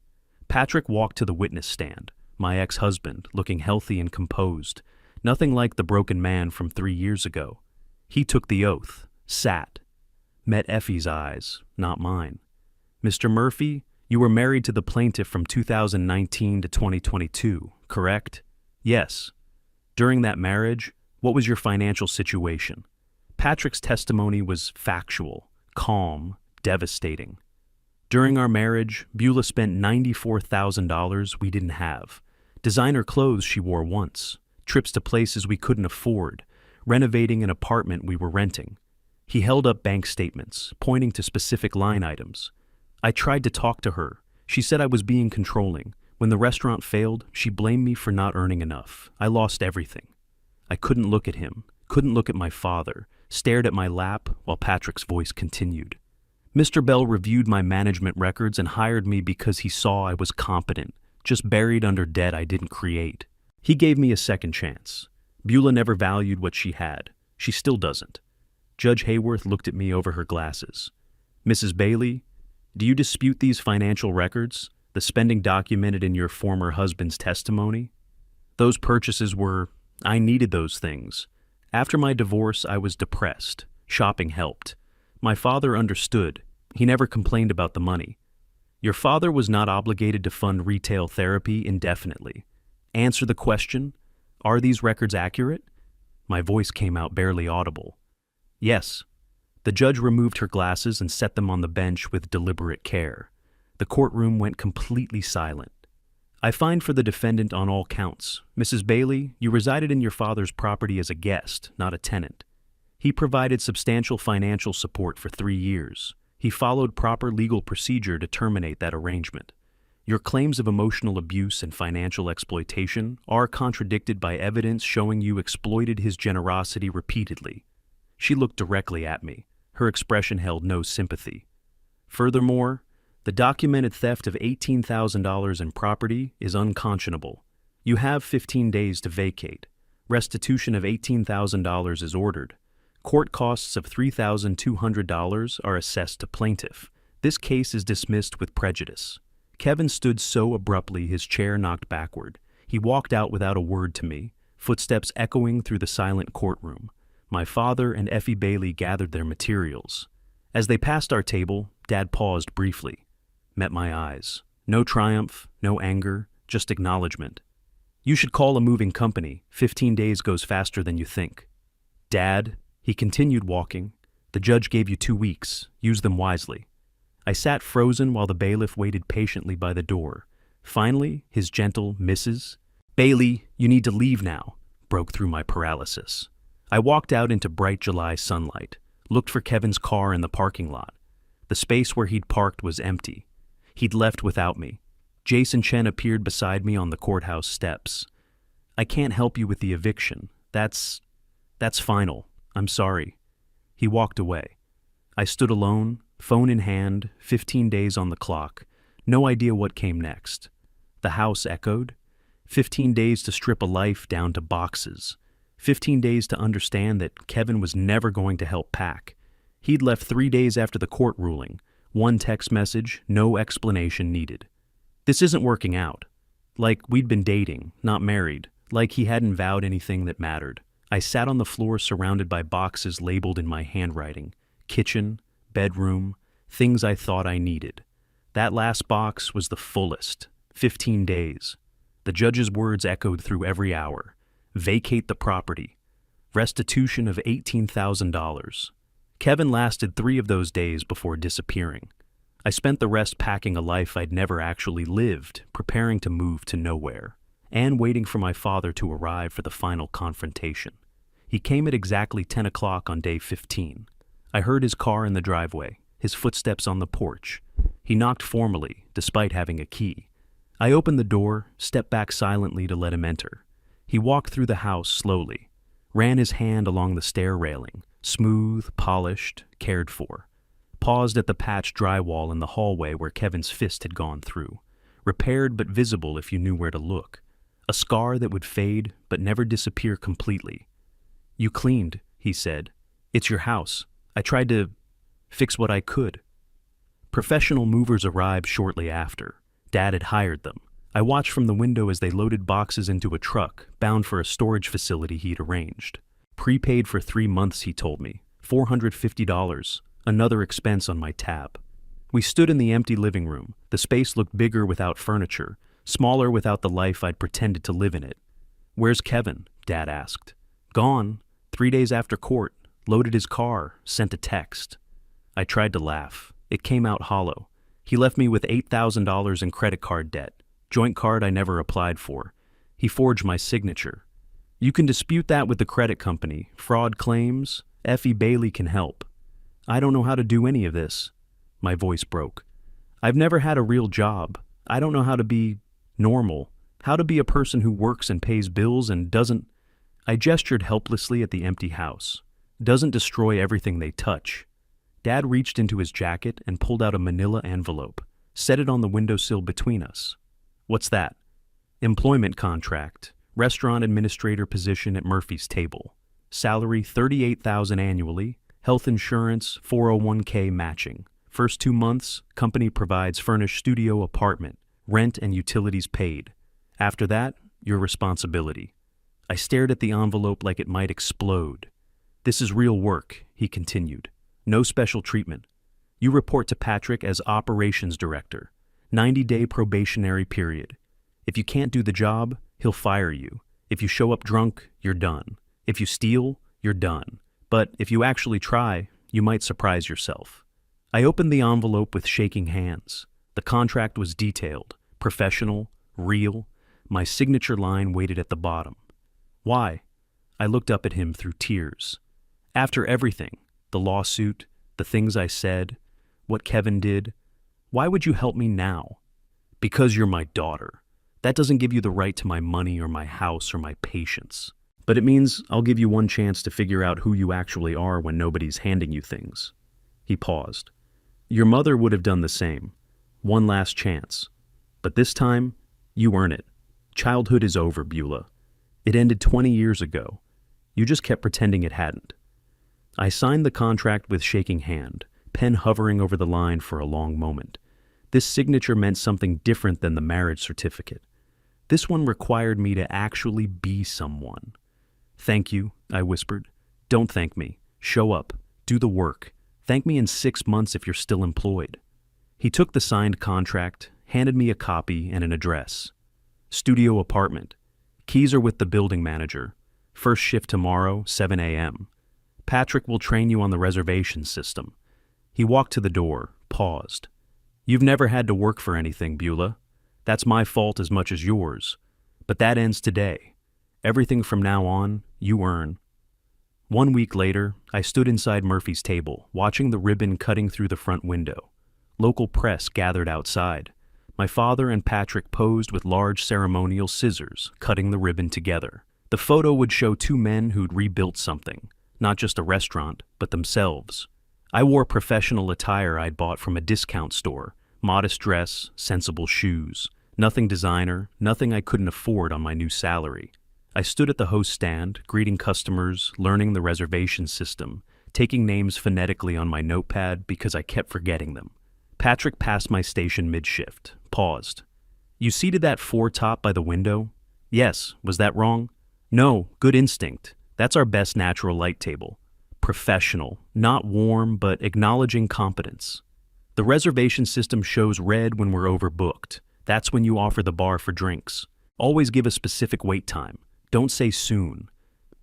Patrick walked to the witness stand, my ex-husband, looking healthy and composed, nothing like the broken man from 3 years ago. He took the oath, sat, met Effie's eyes, not mine. Mr. Murphy, you were married to the plaintiff from 2019 to 2022, correct? Yes. During that marriage, what was your financial situation? Patrick's testimony was factual, calm, devastating. During our marriage, Beulah spent $94,000 we didn't have. Designer clothes she wore once, trips to places we couldn't afford, renovating an apartment we were renting. He held up bank statements, pointing to specific line items. I tried to talk to her. She said I was being controlling. When the restaurant failed, she blamed me for not earning enough. I lost everything. I couldn't look at him, couldn't look at my father, stared at my lap while Patrick's voice continued. Mr. Bell reviewed my management records and hired me because he saw I was competent, just buried under debt I didn't create. He gave me a second chance. Beulah never valued what she had. She still doesn't. Judge Hayworth looked at me over her glasses. Mrs. Bailey, do you dispute these financial records, the spending documented in your former husband's testimony? Those purchases were, I needed those things. After my divorce, I was depressed. Shopping helped. My father understood. He never complained about the money. Your father was not obligated to fund retail therapy indefinitely. Answer the question, are these records accurate? My voice came out barely audible. Yes. The judge removed her glasses and set them on the bench with deliberate care. The courtroom went completely silent. I find for the defendant on all counts. Mrs. Bailey, you resided in your father's property as a guest, not a tenant. He provided substantial financial support for 3 years. He followed proper legal procedure to terminate that arrangement. Your claims of emotional abuse and financial exploitation are contradicted by evidence showing you exploited his generosity repeatedly. She looked directly at me. Her expression held no sympathy. Furthermore, the documented theft of $18,000 in property is unconscionable. You have 15 days to vacate. Restitution of $18,000 is ordered. Court costs of $3,200 are assessed to plaintiff. This case is dismissed with prejudice. Kevin stood so abruptly his chair knocked backward. He walked out without a word to me, footsteps echoing through the silent courtroom. My father and Effie Bailey gathered their materials. As they passed our table, Dad paused briefly. Met my eyes. No triumph, no anger, just acknowledgement. You should call a moving company. 15 days goes faster than you think. Dad, he continued walking. The judge gave you 2 weeks. Use them wisely. I sat frozen while the bailiff waited patiently by the door. Finally, his gentle Mrs. Bailey, you need to leave now, broke through my paralysis. I walked out into bright July sunlight, looked for Kevin's car in the parking lot. The space where he'd parked was empty. He'd left without me. Jason Chen appeared beside me on the courthouse steps. I can't help you with the eviction. That's final. I'm sorry. He walked away. I stood alone, phone in hand, 15 days on the clock. No idea what came next. The house echoed. 15 days to strip a life down to boxes. 15 days to understand that Kevin was never going to help pack. He'd left 3 days after the court ruling. 1 text message, no explanation needed. This isn't working out. Like we'd been dating, not married. Like he hadn't vowed anything that mattered. I sat on the floor surrounded by boxes labeled in my handwriting. Kitchen, bedroom, things I thought I needed. That last box was the fullest. 15 days. The judge's words echoed through every hour. Vacate the property. Restitution of $18,000. Kevin lasted 3 of those days before disappearing. I spent the rest packing a life I'd never actually lived, preparing to move to nowhere, and waiting for my father to arrive for the final confrontation. He came at exactly 10 o'clock on day 15. I heard his car in the driveway, his footsteps on the porch. He knocked formally, despite having a key. I opened the door, stepped back silently to let him enter. He walked through the house slowly, ran his hand along the stair railing, smooth, polished, cared for. Paused at the patched drywall in the hallway where Kevin's fist had gone through. Repaired but visible if you knew where to look. A scar that would fade but never disappear completely. You cleaned, he said. It's your house. I tried to fix what I could. Professional movers arrived shortly after. Dad had hired them. I watched from the window as they loaded boxes into a truck, bound for a storage facility he'd arranged. Prepaid for 3 months, he told me. $450, another expense on my tab. We stood in the empty living room. The space looked bigger without furniture, smaller without the life I'd pretended to live in it. Where's Kevin? Dad asked. Gone. 3 days after court. Loaded his car, sent a text. I tried to laugh. It came out hollow. He left me with $8,000 in credit card debt. Joint card I never applied for. He forged my signature. You can dispute that with the credit company. Fraud claims. Effie Bailey can help. I don't know how to do any of this. My voice broke. I've never had a real job. I don't know how to be normal. How to be a person who works and pays bills and doesn't... I gestured helplessly at the empty house. Doesn't destroy everything they touch. Dad reached into his jacket and pulled out a manila envelope. Set it on the windowsill between us. What's that? Employment contract. Restaurant administrator position at Murphy's Table. Salary $38,000 annually. Health insurance, 401k matching. First 2 months, company provides furnished studio apartment. Rent and utilities paid. After that, your responsibility. I stared at the envelope like it might explode. "This is real work," he continued. "No special treatment. You report to Patrick as operations director. 90-day probationary period. If you can't do the job, he'll fire you. If you show up drunk, you're done. If you steal, you're done. But if you actually try, you might surprise yourself." I opened the envelope with shaking hands. The contract was detailed, professional, real. My signature line waited at the bottom. "Why?" I looked up at him through tears. "After everything, the lawsuit, the things I said, what Kevin did, why would you help me now?" "Because you're my daughter. That doesn't give you the right to my money or my house or my patience. But it means I'll give you one chance to figure out who you actually are when nobody's handing you things." He paused. "Your mother would have done the same. One last chance. But this time, you earn it. Childhood is over, Beulah. It ended 20 years ago. You just kept pretending it hadn't." I signed the contract with shaking hand, pen hovering over the line for a long moment. This signature meant something different than the marriage certificate. This one required me to actually be someone. "Thank you," I whispered. "Don't thank me. Show up. Do the work. Thank me in 6 months if you're still employed." He took the signed contract, handed me a copy and an address. "Studio apartment. Keys are with the building manager. First shift tomorrow, 7 a.m. Patrick will train you on the reservation system." He walked to the door, paused. "You've never had to work for anything, Beulah. That's my fault as much as yours. But that ends today. Everything from now on, you earn." 1 week later, I stood inside Murphy's table, watching the ribbon cutting through the front window. Local press gathered outside. My father and Patrick posed with large ceremonial scissors, cutting the ribbon together. The photo would show two men who'd rebuilt something, not just a restaurant, but themselves. I wore professional attire I'd bought from a discount store, modest dress, sensible shoes. Nothing designer, nothing I couldn't afford on my new salary. I stood at the host stand, greeting customers, learning the reservation system, taking names phonetically on my notepad because I kept forgetting them. Patrick passed my station mid-shift, paused. "You seated that four-top by the window?" "Yes. Was that wrong?" "No. Good instinct. That's our best natural light table. Professional, not warm, but acknowledging competence. The reservation system shows red when we're overbooked. That's when you offer the bar for drinks. Always give a specific wait time. Don't say soon.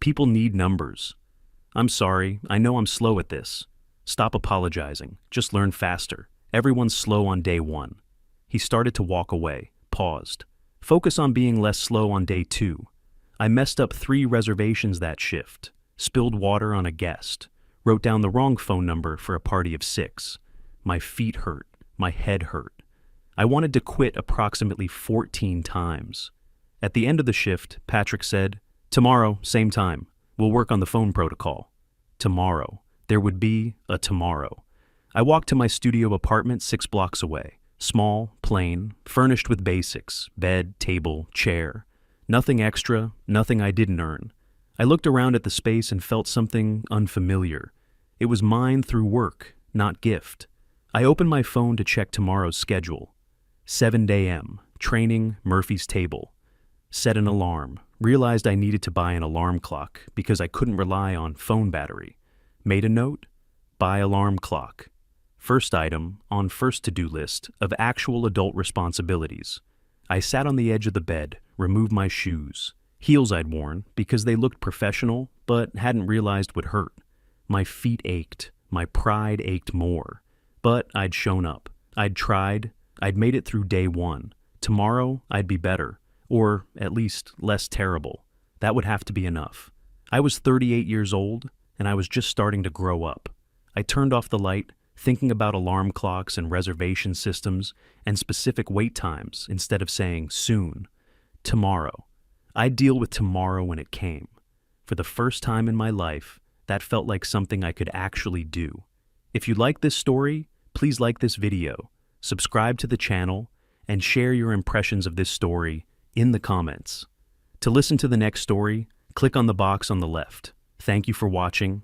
People need numbers. I'm sorry, I know I'm slow at this. Stop apologizing. Just learn faster. Everyone's slow on day 1. He started to walk away, paused. Focus on being less slow on day 2. I messed up 3 reservations that shift, spilled water on a guest, wrote down the wrong phone number for a party of 6. My feet hurt. My head hurt. I wanted to quit approximately 14 times. At the end of the shift, Patrick said, "Tomorrow, same time. We'll work on the phone protocol." Tomorrow. There would be a tomorrow. I walked to my studio apartment 6 blocks away. Small, plain, furnished with basics, bed, table, chair. Nothing extra, nothing I didn't earn. I looked around at the space and felt something unfamiliar. It was mine through work, not gift. I opened my phone to check tomorrow's schedule. 7 a.m., training, Murphy's table. Set an alarm. Realized I needed to buy an alarm clock because I couldn't rely on phone battery. Made a note. Buy alarm clock. First item on first to-do list of actual adult responsibilities. I sat on the edge of the bed, removed my shoes. Heels I'd worn because they looked professional but hadn't realized would hurt. My feet ached. My pride ached more. But I'd shown up. I'd tried. I'd made it through day 1. Tomorrow, I'd be better. Or, at least, less terrible. That would have to be enough. I was 38 years old, and I was just starting to grow up. I turned off the light, thinking about alarm clocks and reservation systems and specific wait times instead of saying soon. Tomorrow. I'd deal with tomorrow when it came. For the first time in my life, that felt like something I could actually do. If you like this story, please like this video, subscribe to the channel, and share your impressions of this story in the comments. To listen to the next story, click on the box on the left. Thank you for watching,